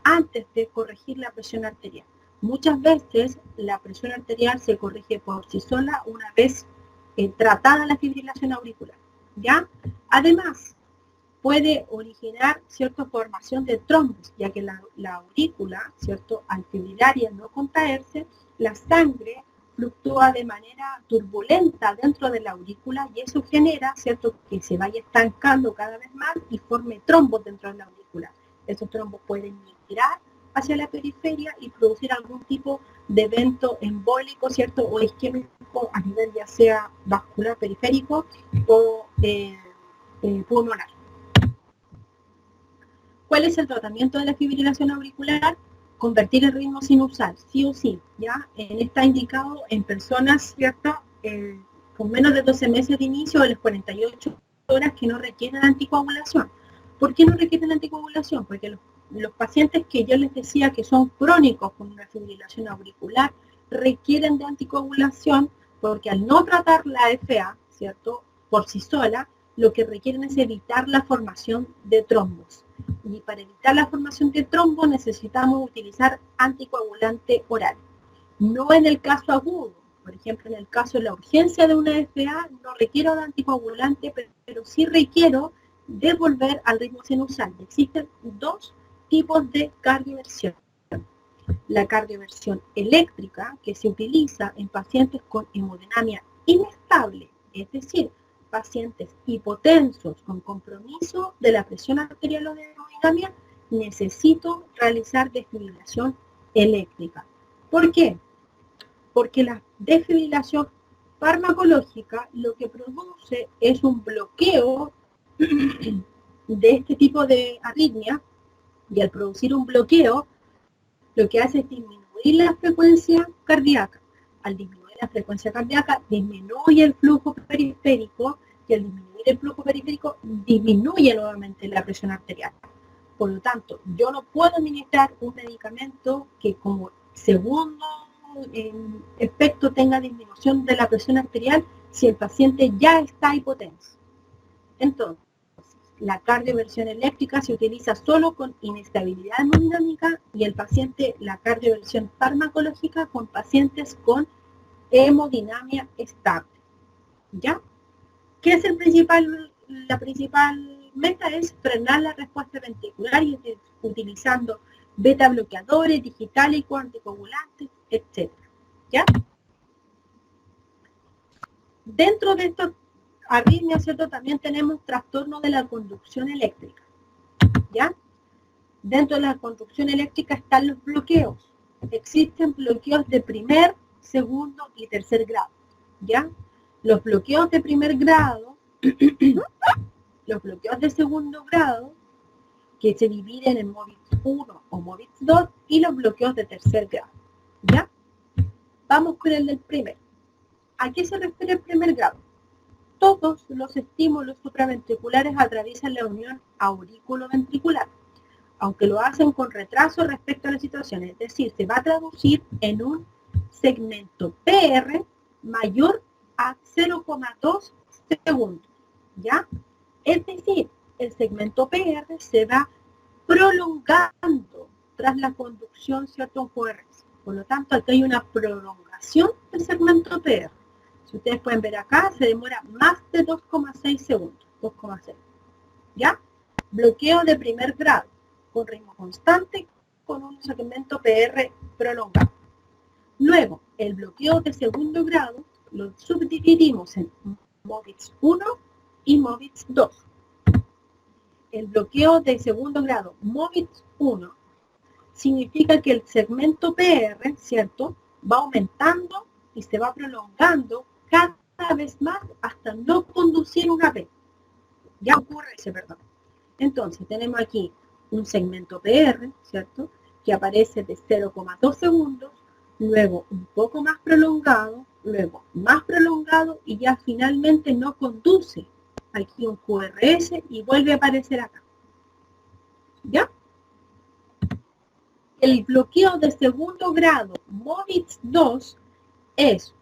antes de corregir la presión arterial. Muchas veces la presión arterial se corrige por sí sola una vez tratada la fibrilación auricular, ¿ya? Además, puede originar cierta formación de trombos, ya que la aurícula, ¿cierto?, al fibrilar y al no contraerse, la sangre fluctúa de manera turbulenta dentro de la aurícula y eso genera, ¿cierto?, que se vaya estancando cada vez más y forme trombos dentro de la aurícula. Esos trombos pueden migrar hacia la periferia y producir algún tipo de evento embólico, ¿cierto?, o isquémico a nivel ya sea vascular periférico o pulmonar. ¿Cuál es el tratamiento de la fibrilación auricular? Convertir el ritmo sinusal, sí o sí, ¿ya? Está indicado en personas, ¿cierto?, con menos de 12 meses de inicio de las 48 horas que no requieren anticoagulación. ¿Por qué no requieren anticoagulación? Porque los pacientes que yo les decía que son crónicos con una fibrilación auricular requieren de anticoagulación porque al no tratar la FA, ¿cierto?, por sí sola, lo que requieren es evitar la formación de trombos. Y para evitar la formación de trombos necesitamos utilizar anticoagulante oral. No en el caso agudo. Por ejemplo, en el caso de la urgencia de una FA, no requiero de anticoagulante, pero sí requiero de volver al ritmo sinusal. Existen dos tipos de cardioversión. La cardioversión eléctrica, que se utiliza en pacientes con hemodinamia inestable, es decir, pacientes hipotensos con compromiso de la presión arterial o de hemodinamia, necesito realizar desfibrilación eléctrica. ¿Por qué? Porque la desfibrilación farmacológica lo que produce es un bloqueo de este tipo de arritmia, y al producir un bloqueo, lo que hace es disminuir la frecuencia cardíaca. Al disminuir la frecuencia cardíaca, disminuye el flujo periférico, y al disminuir el flujo periférico, disminuye nuevamente la presión arterial. Por lo tanto, yo no puedo administrar un medicamento que como segundo efecto tenga disminución de la presión arterial si el paciente ya está hipotenso. Entonces, la cardioversión eléctrica se utiliza solo con inestabilidad hemodinámica y el paciente, la cardioversión farmacológica con pacientes con hemodinamia estable. ¿Ya? ¿Qué es la principal meta? Es frenar la respuesta ventricular y utilizando beta bloqueadores, digitálicos, anticoagulantes, etc. ¿Ya? Dentro de estos arritmias, ¿cierto?, también tenemos trastorno de la conducción eléctrica. ¿Ya? Dentro de la conducción eléctrica están los bloqueos. Existen bloqueos de primer, segundo y tercer grado. ¿Ya? Los bloqueos de primer grado, los bloqueos de segundo grado, que se dividen en MOVIX 1 o MOVIX 2, y los bloqueos de tercer grado. ¿Ya? Vamos con el del primero. ¿A qué se refiere el primer grado? Todos los estímulos supraventriculares atraviesan la unión aurículo-ventricular, aunque lo hacen con retraso respecto a la situación, es decir, se va a traducir en un segmento PR mayor a 0,2 segundos, ¿ya? Es decir, el segmento PR se va prolongando tras la conducción, ¿cierto?, en QRS. Por lo tanto, aquí hay una prolongación del segmento PR. Si ustedes pueden ver acá, se demora más de 2,6 segundos, 2,6, ¿ya? Bloqueo de primer grado, con ritmo constante, con un segmento PR prolongado. Luego, el bloqueo de segundo grado lo subdividimos en MOVIX 1 y MOVIX 2. El bloqueo de segundo grado, MOVIX 1, significa que el segmento PR, ¿cierto?, va aumentando y se va prolongando cada vez más hasta no conducir una P. Ya ocurre ese, perdón. Entonces, tenemos aquí un segmento PR, ¿cierto?, que aparece de 0,2 segundos, luego un poco más prolongado, luego más prolongado y ya finalmente no conduce. Aquí un QRS y vuelve a aparecer acá. ¿Ya? El bloqueo de segundo grado, MOVIX 2, es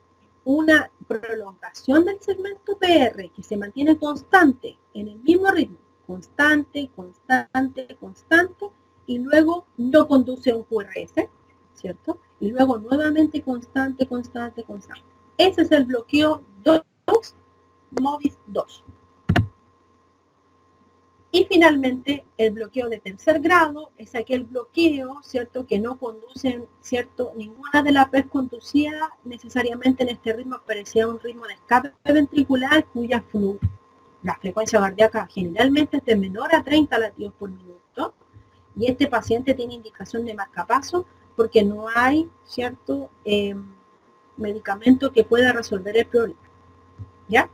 una prolongación del segmento PR que se mantiene constante en el mismo ritmo, constante, constante, constante, y luego no conduce a un QRS, ¿cierto? Y luego nuevamente constante, constante, constante. Ese es el bloqueo 2, MOVIX 2. Y finalmente, el bloqueo de tercer grado es aquel bloqueo, ¿cierto?, que no conduce, ¿cierto?, ninguna de las veces conducida necesariamente en este ritmo, parecía un ritmo de escape ventricular cuya la frecuencia cardíaca generalmente es de menor a 30 latidos por minuto, y este paciente tiene indicación de marcapaso porque no hay, ¿cierto?, medicamento que pueda resolver el problema. ¿Ya?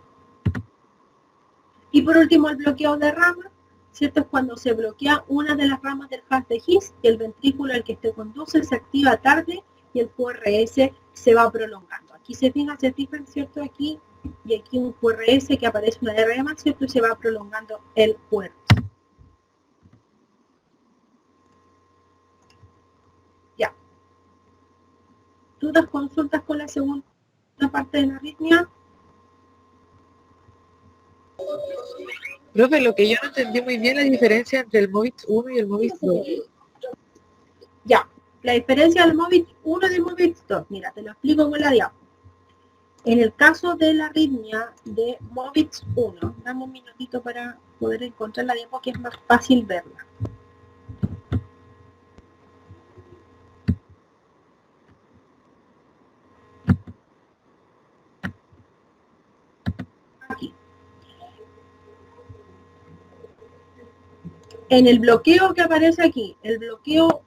Y por último, el bloqueo de rama, ¿cierto? Es cuando se bloquea una de las ramas del haz de His y el ventrículo al que se conduce se activa tarde y el QRS se va prolongando. Aquí se fijan, ¿cierto? Aquí y aquí un QRS que aparece una R más, ¿cierto? Y se va prolongando el QRS. Ya. ¿Dudas, consultas con la segunda parte de la arritmia?
Profe, lo que yo no entendí muy bien la diferencia entre el MOVIX 1 y el MOVIX 2.
Ya, la diferencia del MOVIX 1 y del MOVIX 2, mira, te lo explico con la diapo. En el caso de la arritmia de MOVIX 1, dame un minutito para poder encontrar la diapo que es más fácil verla. Aquí. En el bloqueo que aparece aquí, el bloqueo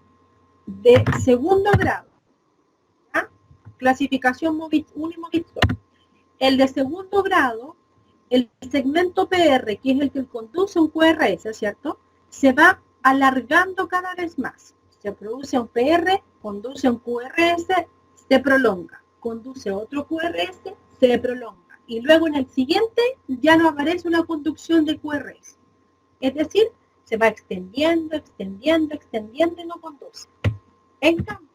de segundo grado, ¿ya? Clasificación MOVIX 1 y MOVIX 2. El de segundo grado, el segmento PR, que es el que conduce un QRS, ¿cierto?, se va alargando cada vez más. Se produce un PR, conduce un QRS, se prolonga. Conduce otro QRS, se prolonga. Y luego en el siguiente ya no aparece una conducción de QRS. Es decir, se va extendiendo, extendiendo, extendiendo y no conduce. En cambio,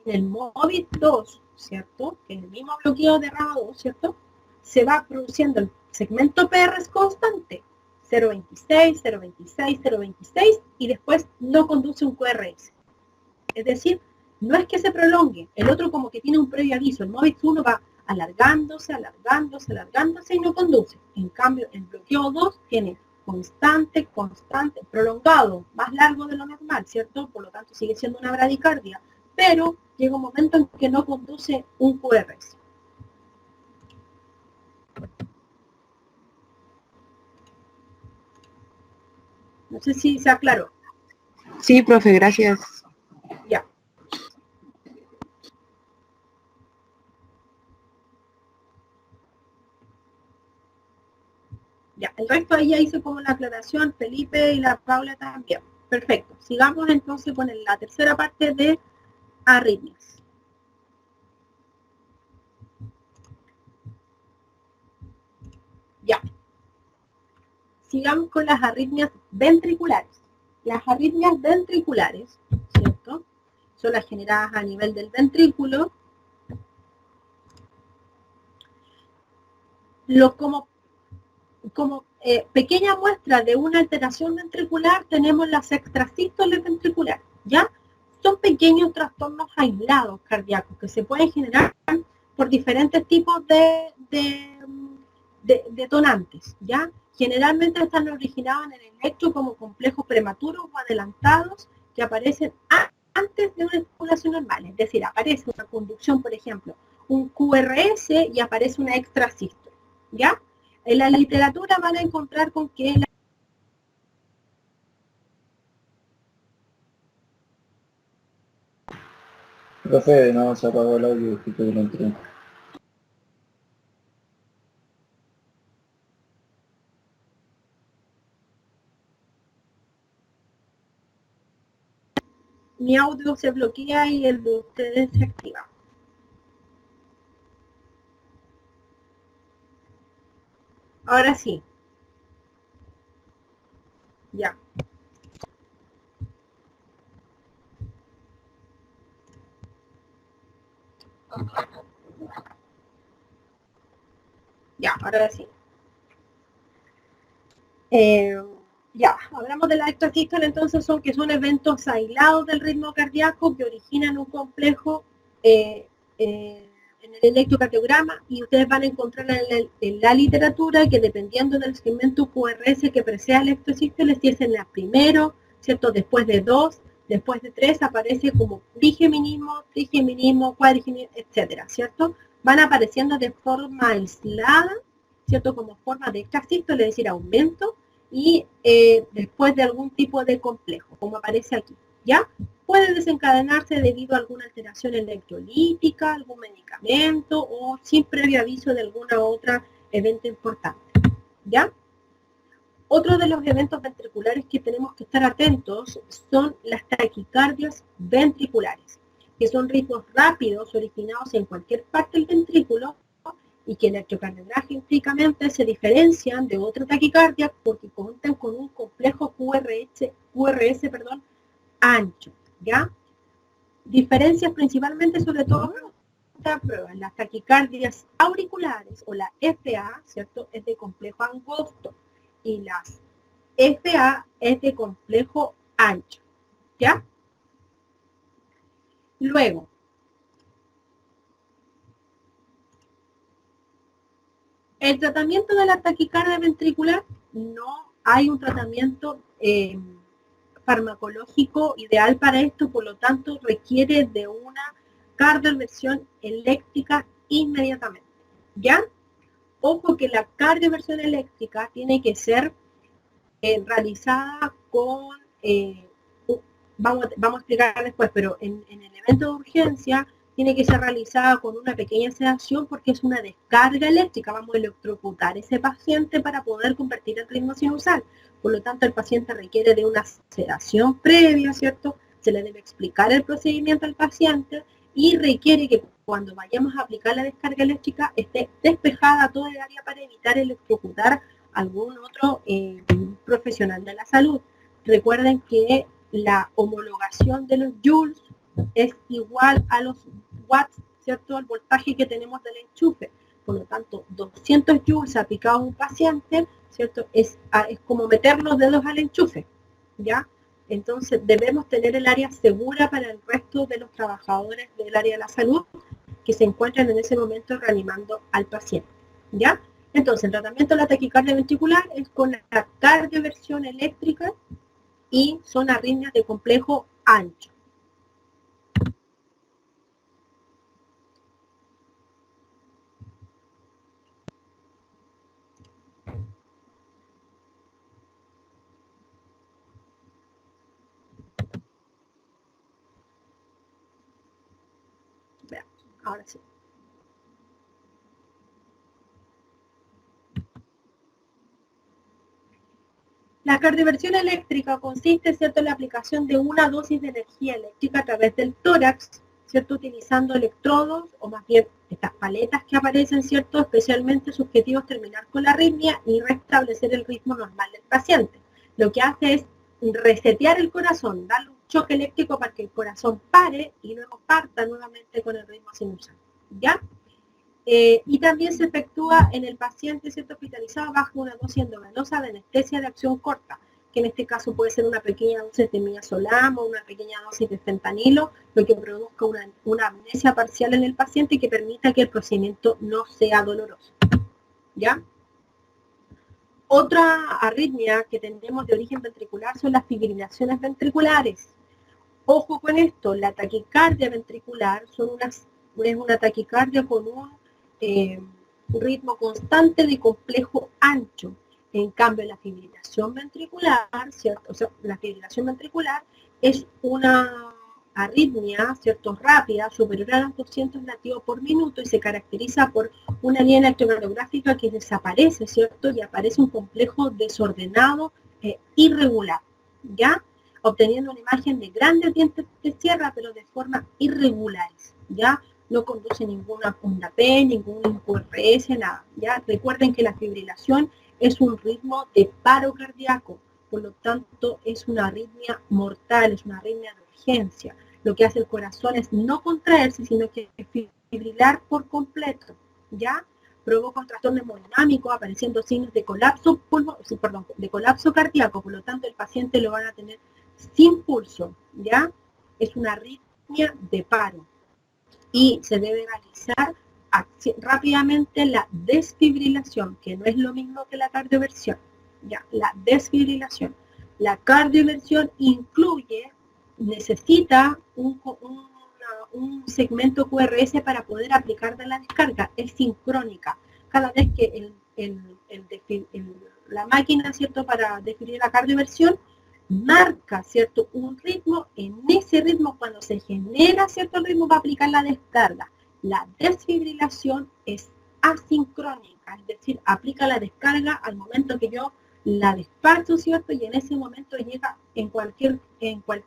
en el MOVIX 2, ¿cierto?, que es el mismo bloqueo de rama 2, ¿cierto?, se va produciendo el segmento PR es constante, 0.26, 0.26, 0.26, y después no conduce un QRS. Es decir, no es que se prolongue, el otro como que tiene un previo aviso, el MOVIX 1 va alargándose, alargándose, alargándose y no conduce. En cambio, el bloqueo 2 tiene constante, constante, prolongado, más largo de lo normal, ¿cierto? Por lo tanto, sigue siendo una bradicardia, pero llega un momento en que no conduce un QRS. No sé si se aclaró.
Sí, profe, gracias.
Ya. Ya, el resto ahí ya hice como la aclaración, Felipe y la Paula también. Perfecto. Sigamos entonces con la tercera parte de arritmias. Ya. Sigamos con las arritmias ventriculares. Las arritmias ventriculares, ¿cierto? Son las generadas a nivel del ventrículo. Como pequeña muestra de una alteración ventricular tenemos las extrasístoles ventriculares, ¿ya? Son pequeños trastornos aislados cardíacos que se pueden generar por diferentes tipos de detonantes, ¿ya? Generalmente están originados en el electro como complejos prematuros o adelantados que aparecen antes de una estimulación normal, es decir, aparece una conducción, por ejemplo, un QRS y aparece una extrasístole, ¿ya? En la literatura van a encontrar con que
Profe, no, se apagó el audio, justo que lo entré.
mi audio se bloquea y el de ustedes se activa. Ahora sí. Ya. Ya, ahora sí. Ya, hablamos de la extrasístole, entonces son eventos aislados del ritmo cardíaco que originan un complejo en el electrocardiograma y ustedes van a encontrar en la literatura que dependiendo del segmento QRS que preceda el extrasístole, si es en la primero, ¿cierto? Después de 2, después de 3 aparece como bigeminismo, trigeminismo, cuadrigemismo, etcétera, ¿cierto? Van apareciendo de forma aislada, ¿cierto? Como forma de extrasístole, es decir, aumento, y después de algún tipo de complejo, como aparece aquí, ¿ya? Puede desencadenarse debido a alguna alteración electrolítica, algún medicamento o sin previo aviso de alguna otra evento importante, ¿ya? Otro de los eventos ventriculares que tenemos que estar atentos son las taquicardias ventriculares, que son ritmos rápidos originados en cualquier parte del ventrículo y que electrocardiográficamente se diferencian de otra taquicardia porque cuentan con un complejo QRS ancho, ¿ya? Diferencias principalmente sobre todo en las taquicardias auriculares o la FA, ¿cierto? Es de complejo angosto y las FA es de complejo ancho, ¿ya? Luego, el tratamiento de la taquicardia ventricular, no hay un tratamiento farmacológico ideal para esto, por lo tanto requiere de una cardioversión eléctrica inmediatamente, ¿ya? Ojo que la cardioversión eléctrica tiene que ser realizada con, vamos a explicar después, pero en el evento de urgencia tiene que ser realizada con una pequeña sedación porque es una descarga eléctrica, vamos a electrocutar a ese paciente para poder convertir el ritmo sinusal. Por lo tanto, el paciente requiere de una sedación previa, ¿cierto? Se le debe explicar el procedimiento al paciente y requiere que cuando vayamos a aplicar la descarga eléctrica esté despejada toda el área para evitar electrocutar algún otro profesional de la salud. Recuerden que la homologación de los joules es igual a los watts, ¿cierto? El voltaje que tenemos del enchufe. Por lo tanto, 200 joules aplicados a un paciente, ¿cierto? Es como meter los dedos al enchufe, ¿ya? Entonces, debemos tener el área segura para el resto de los trabajadores del área de la salud que se encuentran en ese momento reanimando al paciente, ¿ya? Entonces, el tratamiento de la taquicardia ventricular es con la cardioversión eléctrica y son arritmias de complejo ancho. Vean, ahora sí. La cardioversión eléctrica consiste, ¿cierto?, en la aplicación de una dosis de energía eléctrica a través del tórax, ¿cierto?, utilizando electrodos, o más bien estas paletas que aparecen, ¿cierto?, especialmente su objetivo es terminar con la arritmia y restablecer el ritmo normal del paciente. Lo que hace es resetear el corazón, darle un choque eléctrico para que el corazón pare y luego parta nuevamente con el ritmo sinusal, ¿ya? Y también se efectúa en el paciente, ¿cierto?, hospitalizado bajo una dosis endovenosa de anestesia de acción corta, que en este caso puede ser una pequeña dosis de midazolam o una pequeña dosis de fentanilo, lo que produzca una amnesia parcial en el paciente y que permita que el procedimiento no sea doloroso, ¿ya? Otra arritmia que tenemos de origen ventricular son las fibrilaciones ventriculares. Ojo con esto, la taquicardia ventricular es una taquicardia con un ritmo constante de complejo ancho. En cambio, la fibrilación ventricular, ¿cierto? O sea, la fibrilación ventricular es una arritmia, ¿cierto?, rápida, superior a los 200 latidos por minuto y se caracteriza por una línea electrocardiográfica que desaparece, ¿cierto? Y aparece un complejo desordenado e irregular, ¿ya? Obteniendo una imagen de grandes dientes de sierra, pero de forma irregulares, ¿ya? No conduce ninguna onda P, ningún QRS, nada, ¿ya? Recuerden que la fibrilación es un ritmo de paro cardíaco, por lo tanto es una arritmia mortal, es una arritmia de urgencia. Lo que hace el corazón es no contraerse, sino que fibrilar por completo, ¿ya? Provoca un trastorno hemodinámico, apareciendo signos de colapso, de colapso cardíaco, por lo tanto el paciente lo van a tener sin pulso, ¿ya? Es una arritmia de paro. Y se debe realizar rápidamente la desfibrilación, que no es lo mismo que la cardioversión, ¿ya? La desfibrilación. La cardioversión necesita un segmento QRS para poder aplicar de la descarga, es sincrónica. Cada vez que la máquina, ¿cierto?, para definir la cardioversión, marca, ¿cierto?, un ritmo, en ese ritmo cuando se genera, ¿cierto?, el ritmo para aplicar la descarga. La desfibrilación es asincrónica, es decir, aplica la descarga al momento que yo la despacho, ¿cierto?, y en ese momento llega en cualquier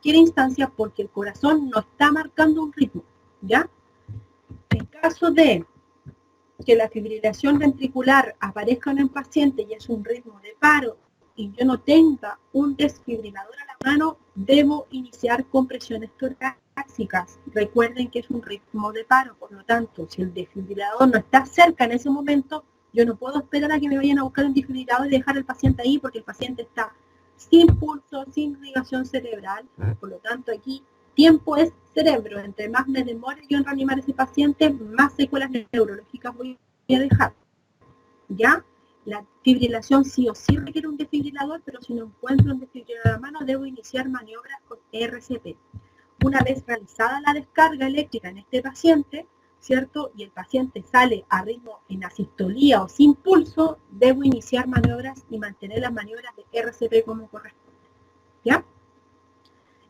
instancia porque el corazón no está marcando un ritmo, ¿ya? En caso de que la fibrilación ventricular aparezca en un paciente y es un ritmo de paro y yo no tenga un desfibrilador a la mano, debo iniciar compresiones torácicas. Recuerden que es un ritmo de paro, por lo tanto, si el desfibrilador no está cerca en ese momento, yo no puedo esperar a que me vayan a buscar un desfibrilador y dejar al paciente ahí porque el paciente está sin pulso, sin irrigación cerebral. Por lo tanto, aquí tiempo es cerebro. Entre más me demore yo en reanimar a ese paciente, más secuelas neurológicas voy a dejar, ¿ya? La fibrilación sí o sí requiere un desfibrilador, pero si no encuentro un desfibrilador a la mano, debo iniciar maniobras con RCP. Una vez realizada la descarga eléctrica en este paciente, ¿cierto?, y el paciente sale a ritmo en asistolía o sin pulso, debo iniciar maniobras y mantener las maniobras de RCP como corresponde, ¿ya?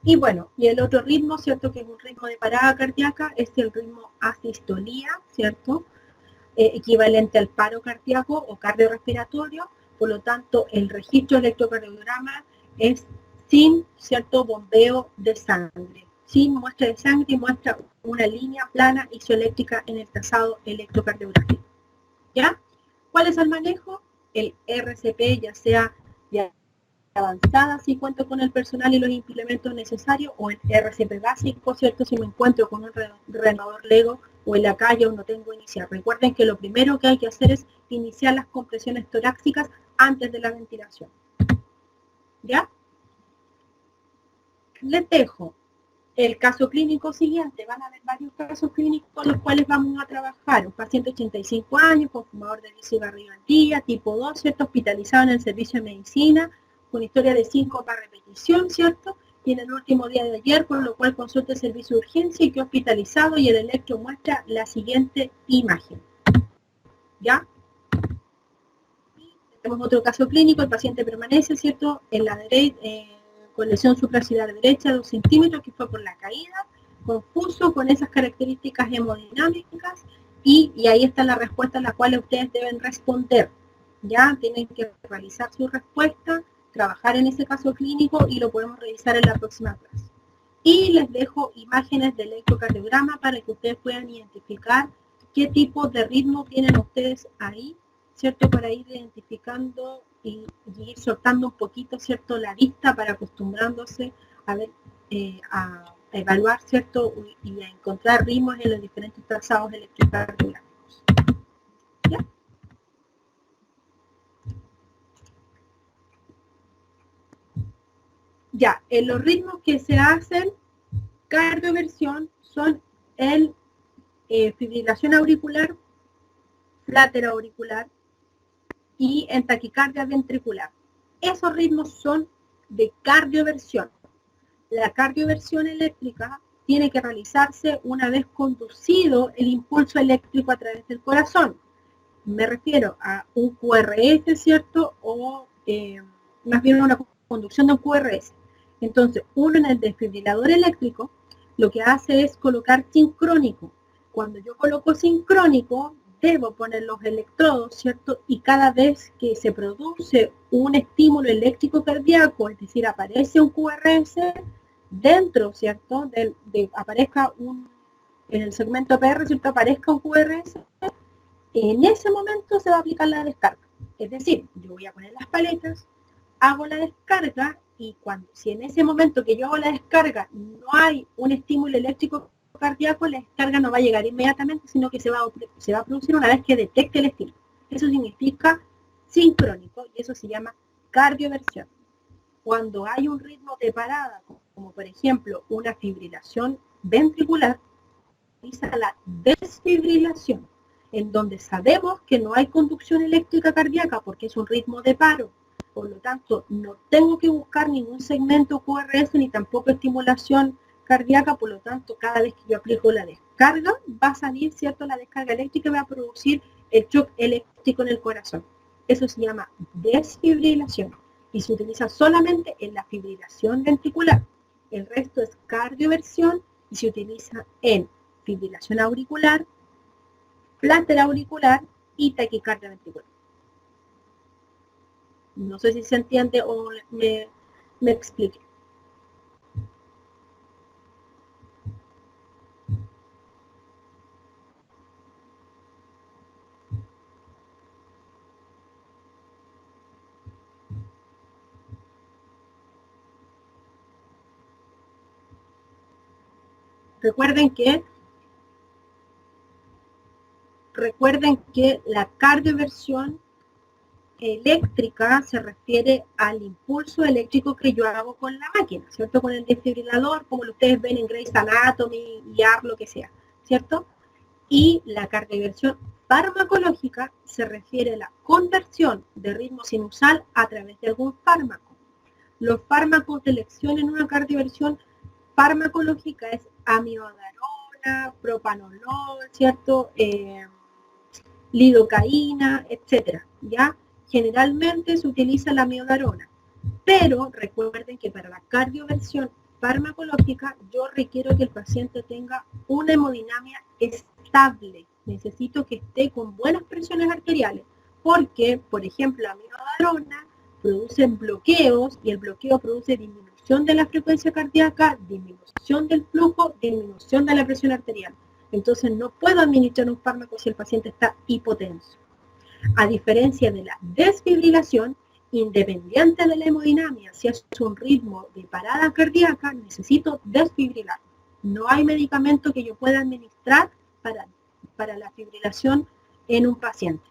Y bueno, y el otro ritmo, ¿cierto?, que es un ritmo de parada cardíaca, es el ritmo asistolía, ¿cierto?, equivalente al paro cardíaco o cardiorrespiratorio. Por lo tanto, el registro electrocardiograma es sin, ¿cierto?, bombeo de sangre, sin muestra de sangre y muestra una línea plana isoeléctrica en el trazado electrocardiográfico, ¿ya? ¿Cuál es el manejo? El RCP, ya sea avanzada si cuento con el personal y los implementos necesarios, o el RCP básico, ¿cierto?, si me encuentro con un reanimador LEGO o en la calle o no tengo iniciar. Recuerden que lo primero que hay que hacer es iniciar las compresiones torácicas antes de la ventilación, ¿ya? Les dejo el caso clínico siguiente. Van a haber varios casos clínicos con los cuales vamos a trabajar. Un paciente de 85 años, con fumador de cigarrillo al día, tipo 2, ¿cierto?, hospitalizado en el servicio de medicina, con historia de síncope a repetición, ¿cierto?, y en el último día de ayer, con lo cual consulta el servicio de urgencia y que hospitalizado, y el electro muestra la siguiente imagen, ¿ya? Y tenemos otro caso clínico. El paciente permanece, ¿cierto?, en la derecha, con lesión supraciliar derecha de 2 centímetros, que fue por la caída, confuso, con esas características hemodinámicas, y ahí está la respuesta a la cual ustedes deben responder, ¿ya? Tienen que realizar su respuesta, trabajar en ese caso clínico y lo podemos revisar en la próxima clase. Y les dejo imágenes de electrocardiograma para que ustedes puedan identificar qué tipo de ritmo tienen ustedes ahí, ¿cierto? Para ir identificando y ir soltando un poquito, ¿cierto? La vista para acostumbrándose a ver, a evaluar, ¿cierto? Y a encontrar ritmos en los diferentes trazados electrocardiográficos. ¿Ya? Ya, en los ritmos que se hacen cardioversión son el fibrilación auricular, flater auricular y en taquicardia ventricular. Esos ritmos son de cardioversión. La cardioversión eléctrica tiene que realizarse una vez conducido el impulso eléctrico a través del corazón. Me refiero a un QRS, ¿cierto? O más bien una conducción de un QRS. Entonces, uno en el desfibrilador eléctrico lo que hace es colocar sincrónico. Cuando yo coloco sincrónico, debo poner los electrodos, ¿cierto? Y cada vez que se produce un estímulo eléctrico cardíaco, es decir, aparece un QRS, dentro, ¿cierto? Aparezca en el segmento PR, ¿cierto? Aparezca un QRS, en ese momento se va a aplicar la descarga. Es decir, yo voy a poner las paletas, hago la descarga y si en ese momento que yo hago la descarga no hay un estímulo eléctrico cardíaco, la descarga no va a llegar inmediatamente, sino que se va a producir una vez que detecte el estímulo. Eso significa sincrónico y eso se llama cardioversión. Cuando hay un ritmo de parada, como por ejemplo una fibrilación ventricular, realiza la desfibrilación, en donde sabemos que no hay conducción eléctrica cardíaca porque es un ritmo de paro. Por lo tanto, no tengo que buscar ningún segmento QRS ni tampoco estimulación cardíaca, por lo tanto, cada vez que yo aplico la descarga, va a salir, ¿cierto? La descarga eléctrica va a producir el shock eléctrico en el corazón. Eso se llama desfibrilación y se utiliza solamente en la fibrilación ventricular. El resto es cardioversión y se utiliza en fibrilación auricular, flater auricular y taquicardia ventricular. No sé si se entiende o me expliqué. Recuerden que la cardioversión eléctrica se refiere al impulso eléctrico que yo hago con la máquina, ¿cierto? Con el desfibrilador, como ustedes ven en Grey's Anatomy y AR, lo que sea, ¿cierto? Y la cardioversión farmacológica se refiere a la conversión de ritmo sinusal a través de algún fármaco. Los fármacos de elección en una cardioversión farmacológica es amiodarona, propanolol, ¿cierto? Lidocaína, etcétera, ¿ya? Generalmente se utiliza la amiodarona, pero recuerden que para la cardioversión farmacológica yo requiero que el paciente tenga una hemodinamia estable. Necesito que esté con buenas presiones arteriales, porque, por ejemplo, la amiodarona produce bloqueos y el bloqueo produce disminución de la frecuencia cardíaca, disminución del flujo, disminución de la presión arterial. Entonces no puedo administrar un fármaco si el paciente está hipotenso. A diferencia de la desfibrilación, independiente de la hemodinamia, si es un ritmo de parada cardíaca, necesito desfibrilar. No hay medicamento que yo pueda administrar para la fibrilación en un paciente.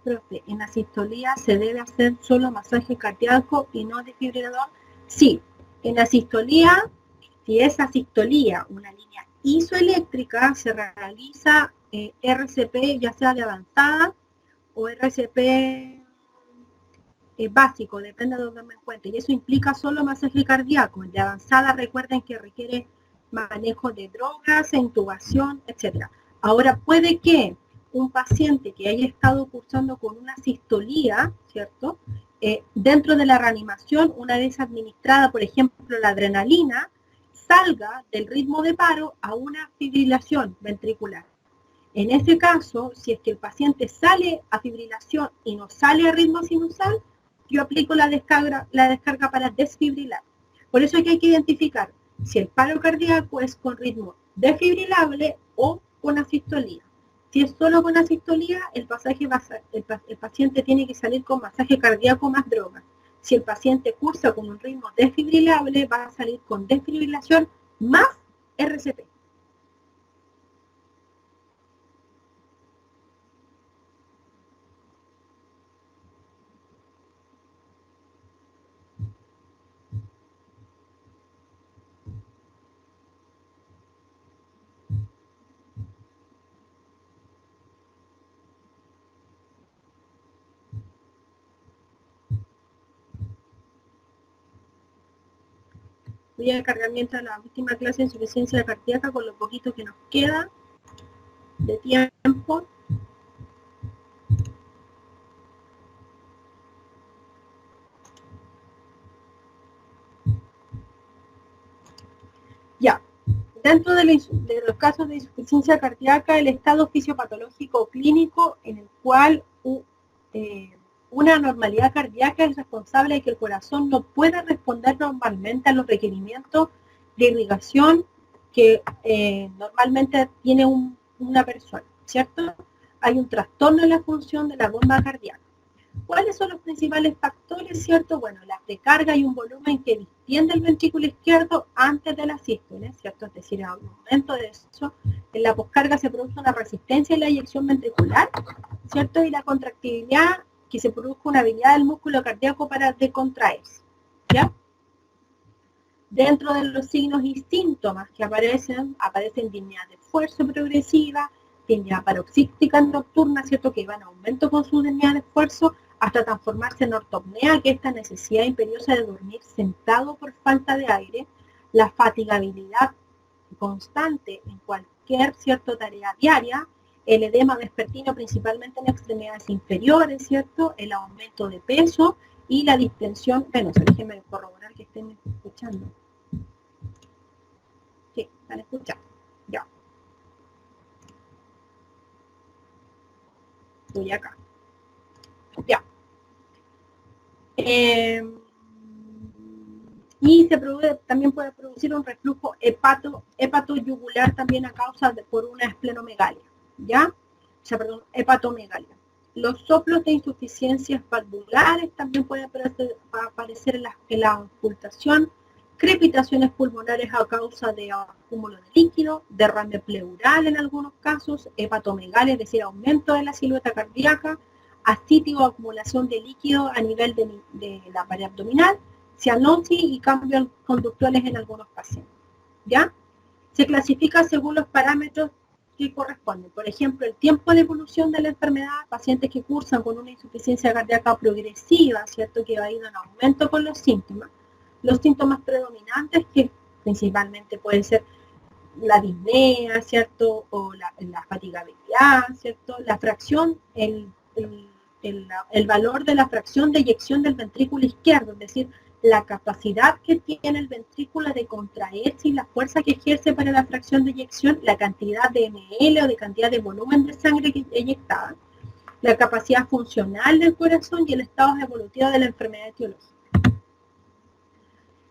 Profe, ¿en asistolía se debe hacer solo masaje cardíaco y no desfibrilador? Sí, en asistolía, si es asistolía, una línea isoeléctrica, se realiza RCP ya sea de avanzada o RCP básico, depende de donde me encuentre. Y eso implica solo masaje cardíaco. El de avanzada, recuerden que requiere manejo de drogas, intubación, etc. Ahora, puede que un paciente que haya estado cursando con una sistolía, ¿cierto? Dentro de la reanimación, una vez administrada, por ejemplo, la adrenalina, salga del ritmo de paro a una fibrilación ventricular. En ese caso, si es que el paciente sale a fibrilación y no sale a ritmo sinusal, yo aplico la descarga para desfibrilar. Por eso hay que identificar si el paro cardíaco es con ritmo desfibrilable o con asistolía. Si es solo con asistolía, el paciente tiene que salir con masaje cardíaco más droga. Si el paciente cursa con un ritmo desfibrilable, va a salir con desfibrilación más RCP. Voy a cargar mientras la última clase de insuficiencia cardíaca con lo poquito que nos queda de tiempo. Ya, dentro de los casos de insuficiencia cardíaca, el estado fisiopatológico clínico en el cual una anormalidad cardíaca es responsable de que el corazón no pueda responder normalmente a los requerimientos de irrigación que normalmente tiene una persona, ¿cierto? Hay un trastorno en la función de la bomba cardíaca. ¿Cuáles son los principales factores, cierto? Bueno, la precarga y un volumen que distiende el ventrículo izquierdo antes de la sístole, ¿cierto? Es decir, a un momento de eso, en la poscarga se produce una resistencia en la eyección ventricular, ¿cierto? Y la contractibilidad, que se produzca una habilidad del músculo cardíaco para descontraerse, ¿ya? Dentro de los signos y síntomas que aparecen disnea de esfuerzo progresiva, disnea paroxística nocturna, ¿cierto? Que va en aumento con su disnea de esfuerzo, hasta transformarse en ortopnea, que es esta necesidad imperiosa de dormir sentado por falta de aire, la fatigabilidad constante en cualquier cierta tarea diaria, el edema vespertino principalmente en extremidades inferiores, ¿cierto? El aumento de peso y la distensión venosa. Déjenme corroborar que estén escuchando. Sí, están escuchando. Ya. Voy acá. Ya. Y también puede producir un reflujo hepatoyugular también a causa por una esplenomegalia, ¿ya? O sea, perdón, hepatomegalia. Los soplos de insuficiencias valvulares también pueden aparecer en la auscultación, crepitaciones pulmonares a causa de acúmulo de líquido, derrame pleural en algunos casos, hepatomegalia, es decir, aumento de la silueta cardíaca, ascitis o acumulación de líquido a nivel de la pared abdominal, cianosis y cambios conductuales en algunos pacientes, ¿ya? Se clasifica según los parámetros que corresponden. Por ejemplo, el tiempo de evolución de la enfermedad, pacientes que cursan con una insuficiencia cardíaca progresiva, ¿cierto? Que va a ir en aumento con los síntomas. Los síntomas predominantes, que principalmente pueden ser la disnea, ¿cierto? O la fatigabilidad, ¿cierto? La fracción, el valor de la fracción de eyección del ventrículo izquierdo, es decir, la capacidad que tiene el ventrículo de contraerse y la fuerza que ejerce para la fracción de eyección, la cantidad de ml o de cantidad de volumen de sangre que eyectada, la capacidad funcional del corazón y el estado evolutivo de la enfermedad etiológica.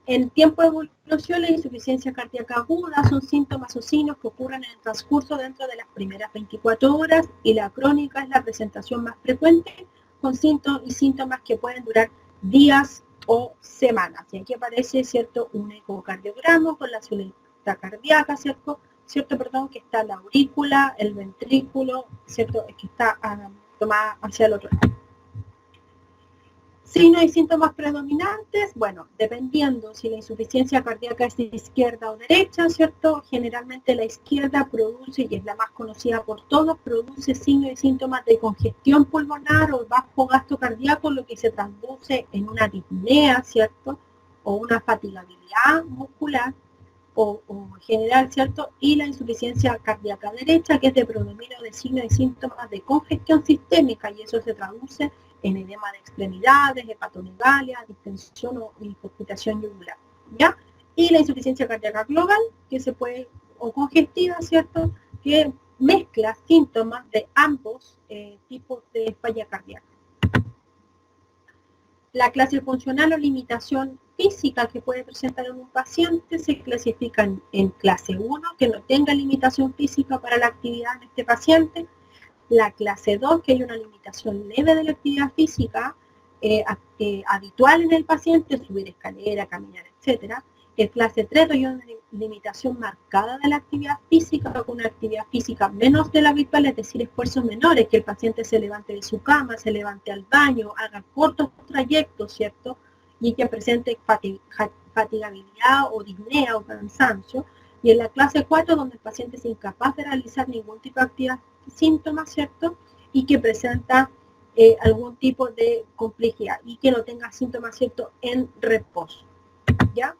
En tiempo de evolución, la insuficiencia cardíaca aguda son síntomas o signos que ocurren en el transcurso dentro de las primeras 24 horas y la crónica es la presentación más frecuente con síntomas que pueden durar días o semanas. Y aquí aparece, ¿cierto?, un ecocardiograma con la silueta cardíaca, ¿cierto? Que está la aurícula, el ventrículo, ¿cierto? Que está tomada hacia el otro lado. Signos y síntomas predominantes, bueno, dependiendo si la insuficiencia cardíaca es de izquierda o derecha, ¿cierto? Generalmente la izquierda produce, y es la más conocida por todos, produce signos y síntomas de congestión pulmonar o bajo gasto cardíaco, lo que se traduce en una disnea, ¿cierto? O una fatigabilidad muscular. o general, ¿cierto? Y la insuficiencia cardíaca derecha, que es de predominio de signos y síntomas de congestión sistémica, y eso se traduce en edema de extremidades, hepatomegalia, distensión o incapacitación yugular, ¿ya? Y la insuficiencia cardíaca global, que se puede, o congestiva, ¿cierto? Que mezcla síntomas de ambos tipos de falla cardíaca. La clase funcional o limitación física que puede presentar en un paciente se clasifica en clase 1, que no tenga limitación física para la actividad en este paciente. La clase 2, que hay una limitación leve de la actividad física habitual en el paciente, subir escalera, caminar, etc. El clase 3, hay una limitación marcada de la actividad física, con una actividad física menos de la habitual, es decir, esfuerzos menores, que el paciente se levante de su cama, se levante al baño, haga cortos trayectos, ¿cierto? Y que presente fatigabilidad o disnea o cansancio. Y en la clase 4, donde el paciente es incapaz de realizar ningún tipo de actividad, síntomas, ¿cierto? Y que presenta algún tipo de complejidad y que no tenga síntomas, ¿cierto? En reposo, ¿ya?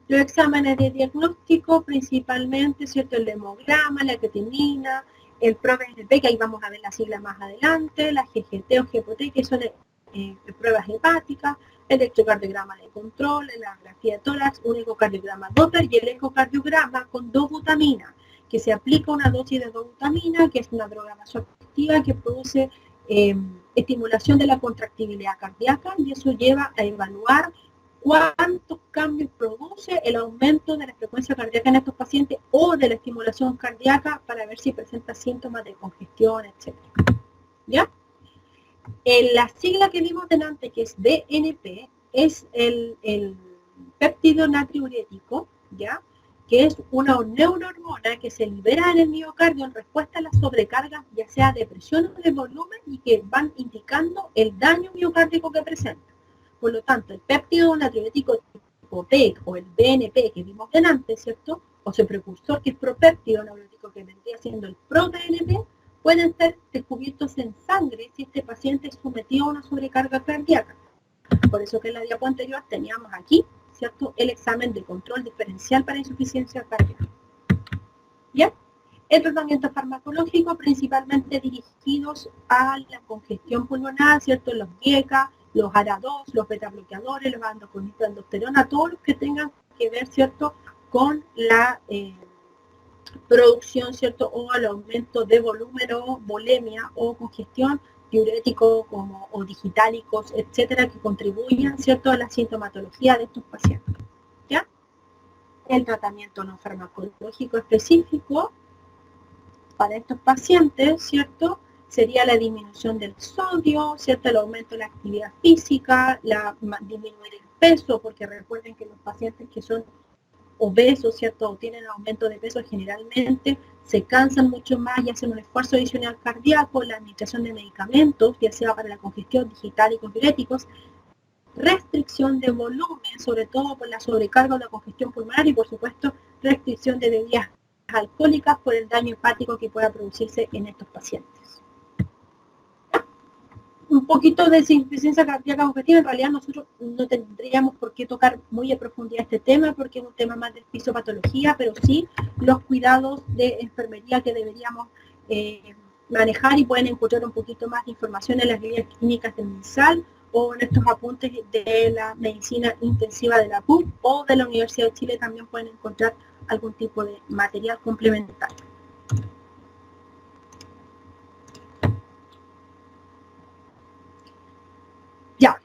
Los exámenes de diagnóstico, principalmente, ¿cierto? El hemograma, la creatinina, el PRO-BNP, que ahí vamos a ver la sigla más adelante, la GGT o GPT, que son pruebas hepáticas, el electrocardiograma de control, la grafía de tórax, un ecocardiograma Doppler y el ecocardiograma con dobutamina, que se aplica una dosis de dobutamina, que es una droga vasoactiva que produce estimulación de la contractibilidad cardíaca, y eso lleva a evaluar cuántos cambios produce el aumento de la frecuencia cardíaca en estos pacientes o de la estimulación cardíaca para ver si presenta síntomas de congestión, etc. ¿Ya? La sigla que vimos delante, que es BNP, es el péptido natriurético, ¿ya? Que es una neurohormona que se libera en el miocardio en respuesta a las sobrecargas, ya sea de presión o de volumen, y que van indicando el daño miocárdico que presenta. Por lo tanto, el péptido natriurético tipo PEC o el BNP que vimos delante, ¿cierto? O su precursor, que es propéptido natriurético, que vendría siendo el ProBNP, pueden ser descubiertos en sangre si este paciente es sometido a una sobrecarga cardíaca. Por eso que en la diapo anterior teníamos aquí, ¿cierto?, el examen de control diferencial para insuficiencia cardíaca. ¿Ya? El tratamiento farmacológico principalmente dirigidos a la congestión pulmonar, ¿cierto?, los GECA, los ARA2, los beta-bloqueadores, los androstenona, todos los que tengan que ver, ¿cierto?, con la producción, ¿cierto?, o al aumento de volumen o volemia o congestión, diuréticos o digitálicos, etcétera, que contribuyan, ¿cierto?, a la sintomatología de estos pacientes. ¿Ya? El tratamiento no farmacológico específico para estos pacientes, ¿cierto?, sería la disminución del sodio, ¿cierto?, el aumento de la actividad física, disminuir el peso, porque recuerden que los pacientes que son obesos, ¿cierto?, o tienen aumento de peso, generalmente se cansan mucho más y hacen un esfuerzo adicional cardíaco, la administración de medicamentos, ya sea para la congestión digitálicos, diuréticos, restricción de volumen, sobre todo por la sobrecarga o la congestión pulmonar, y por supuesto restricción de bebidas alcohólicas por el daño hepático que pueda producirse en estos pacientes. Un poquito de insuficiencia cardíaca congestiva, en realidad nosotros no tendríamos por qué tocar muy a profundidad este tema, porque es un tema más de fisiopatología, pero sí los cuidados de enfermería que deberíamos manejar, y pueden encontrar un poquito más de información en las guías clínicas del MinSal o en estos apuntes de la medicina intensiva de la PUC o de la Universidad de Chile. También pueden encontrar algún tipo de material complementario. Ya,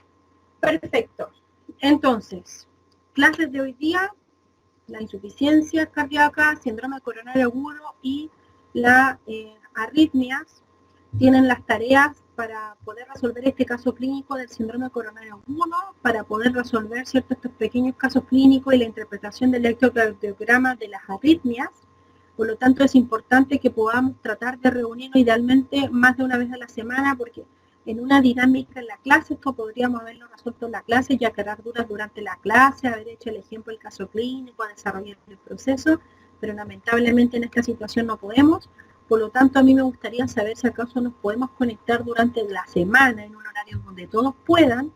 perfecto. Entonces, clases de hoy día: la insuficiencia cardíaca, síndrome coronario agudo y las arritmias. Tienen las tareas para poder resolver este caso clínico del síndrome coronario agudo, para poder resolver, ¿cierto?, estos pequeños casos clínicos y la interpretación del electrocardiograma de las arritmias. Por lo tanto, es importante que podamos tratar de reunirnos idealmente más de una vez a la semana, porque en una dinámica en la clase, esto podríamos haberlo resuelto en la clase y aclarar dudas durante la clase, haber hecho el ejemplo del caso clínico, desarrollar el proceso, pero lamentablemente en esta situación no podemos. Por lo tanto, a mí me gustaría saber si acaso nos podemos conectar durante la semana en un horario donde todos puedan,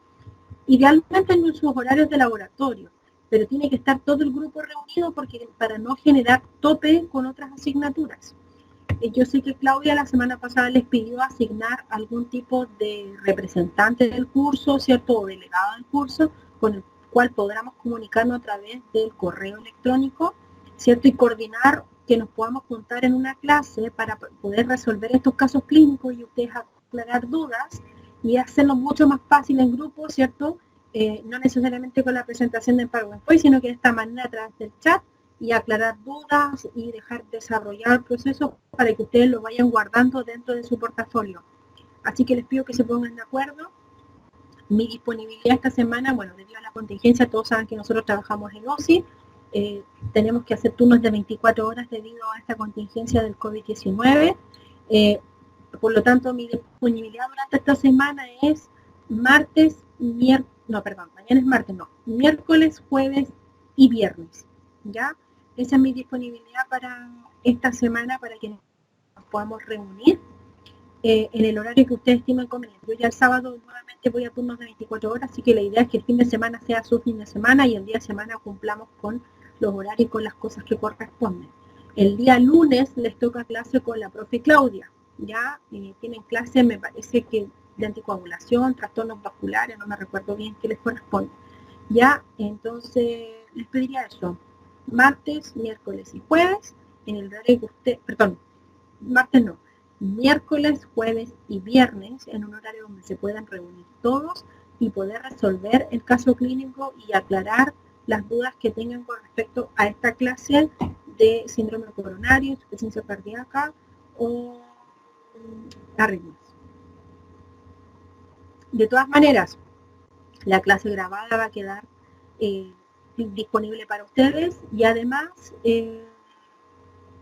idealmente en sus horarios de laboratorio, pero tiene que estar todo el grupo reunido porque para no generar tope con otras asignaturas. Yo sé que Claudia la semana pasada les pidió asignar algún tipo de representante del curso, ¿cierto? O delegado del curso, con el cual podamos comunicarnos a través del correo electrónico, ¿cierto? Y coordinar que nos podamos juntar en una clase para poder resolver estos casos clínicos y ustedes aclarar dudas y hacerlo mucho más fácil en grupo, ¿cierto? No necesariamente con la presentación de PowerPoint, sino que de esta manera a través del chat y aclarar dudas y dejar desarrollar el proceso para que ustedes lo vayan guardando dentro de su portafolio. Así que les pido que se pongan de acuerdo. Mi disponibilidad esta semana, bueno, debido a la contingencia, todos saben que nosotros trabajamos en OSI, tenemos que hacer turnos de 24 horas debido a esta contingencia del COVID-19. Por lo tanto, mi disponibilidad durante esta semana es martes, mañana es martes, miércoles, jueves y viernes, ¿ya? Esa es mi disponibilidad para esta semana para que nos podamos reunir en el horario que ustedes estimen conveniente. Yo ya el sábado nuevamente voy a turnos de 24 horas, así que la idea es que el fin de semana sea su fin de semana y el día de semana cumplamos con los horarios y con las cosas que corresponden. El día lunes les toca clase con la profe Claudia, ya tienen clase, me parece que de anticoagulación, trastornos vasculares, no me recuerdo bien qué les corresponde. Ya, entonces les pediría eso, martes, miércoles y jueves, en el horario que usted, perdón, martes no, miércoles, jueves y viernes, en un horario donde se puedan reunir todos y poder resolver el caso clínico y aclarar las dudas que tengan con respecto a esta clase de síndrome coronario, insuficiencia cardíaca o arritmias. De todas maneras, la clase grabada va a quedar disponible para ustedes y además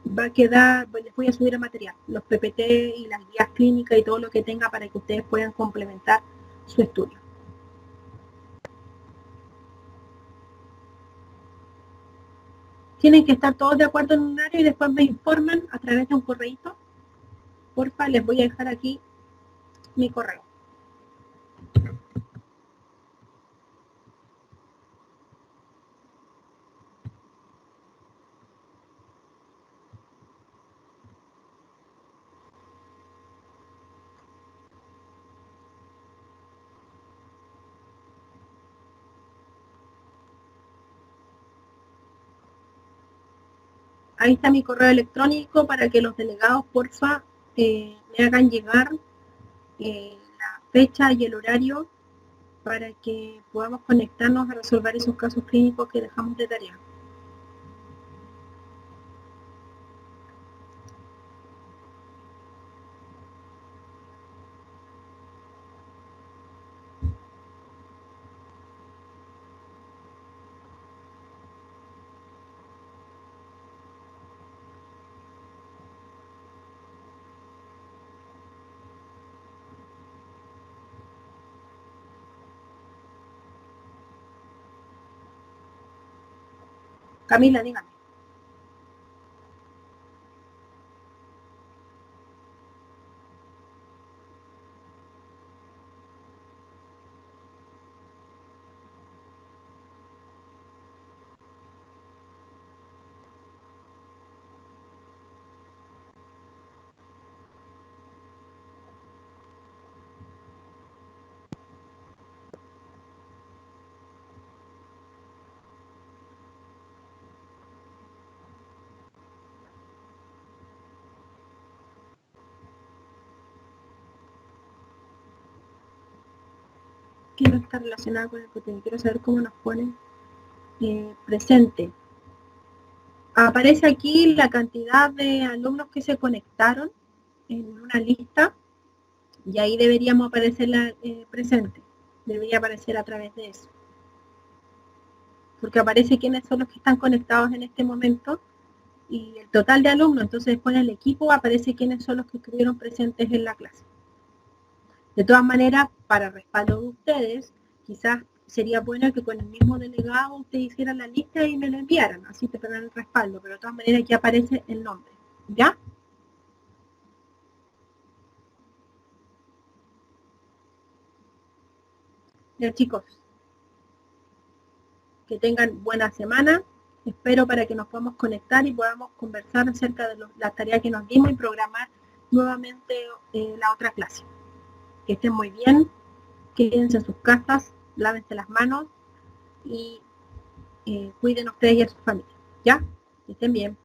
va a quedar, les voy a subir el material, los PPT y las guías clínicas y todo lo que tenga para que ustedes puedan complementar su estudio. Tienen que estar todos de acuerdo en un área y después me informan a través de un correíto. Porfa, les voy a dejar aquí mi correo. Ahí está mi correo electrónico para que los delegados, porfa, me hagan llegar la fecha y el horario para que podamos conectarnos a resolver esos casos clínicos que dejamos de tarea. Camila, dígame. Que no está relacionada con el contenido. Quiero saber cómo nos ponen presente. Aparece aquí la cantidad de alumnos que se conectaron en una lista y ahí deberíamos aparecer la presente. Debería aparecer a través de eso. Porque aparece quiénes son los que están conectados en este momento y el total de alumnos. Entonces después en el equipo aparece quiénes son los que estuvieron presentes en la clase. De todas maneras, para respaldo de ustedes, quizás sería bueno que con el mismo delegado ustedes hicieran la lista y me lo enviaran, así te tendrán el respaldo, pero de todas maneras aquí aparece el nombre, ¿ya? Ya chicos, Que tengan buena semana. Espero para que nos podamos conectar y podamos conversar acerca de las tareas que nos dimos y programar nuevamente la otra clase. Que estén muy bien, quédense en sus casas, lávense las manos y cuiden ustedes y a sus familias. ¿Ya? Que estén bien.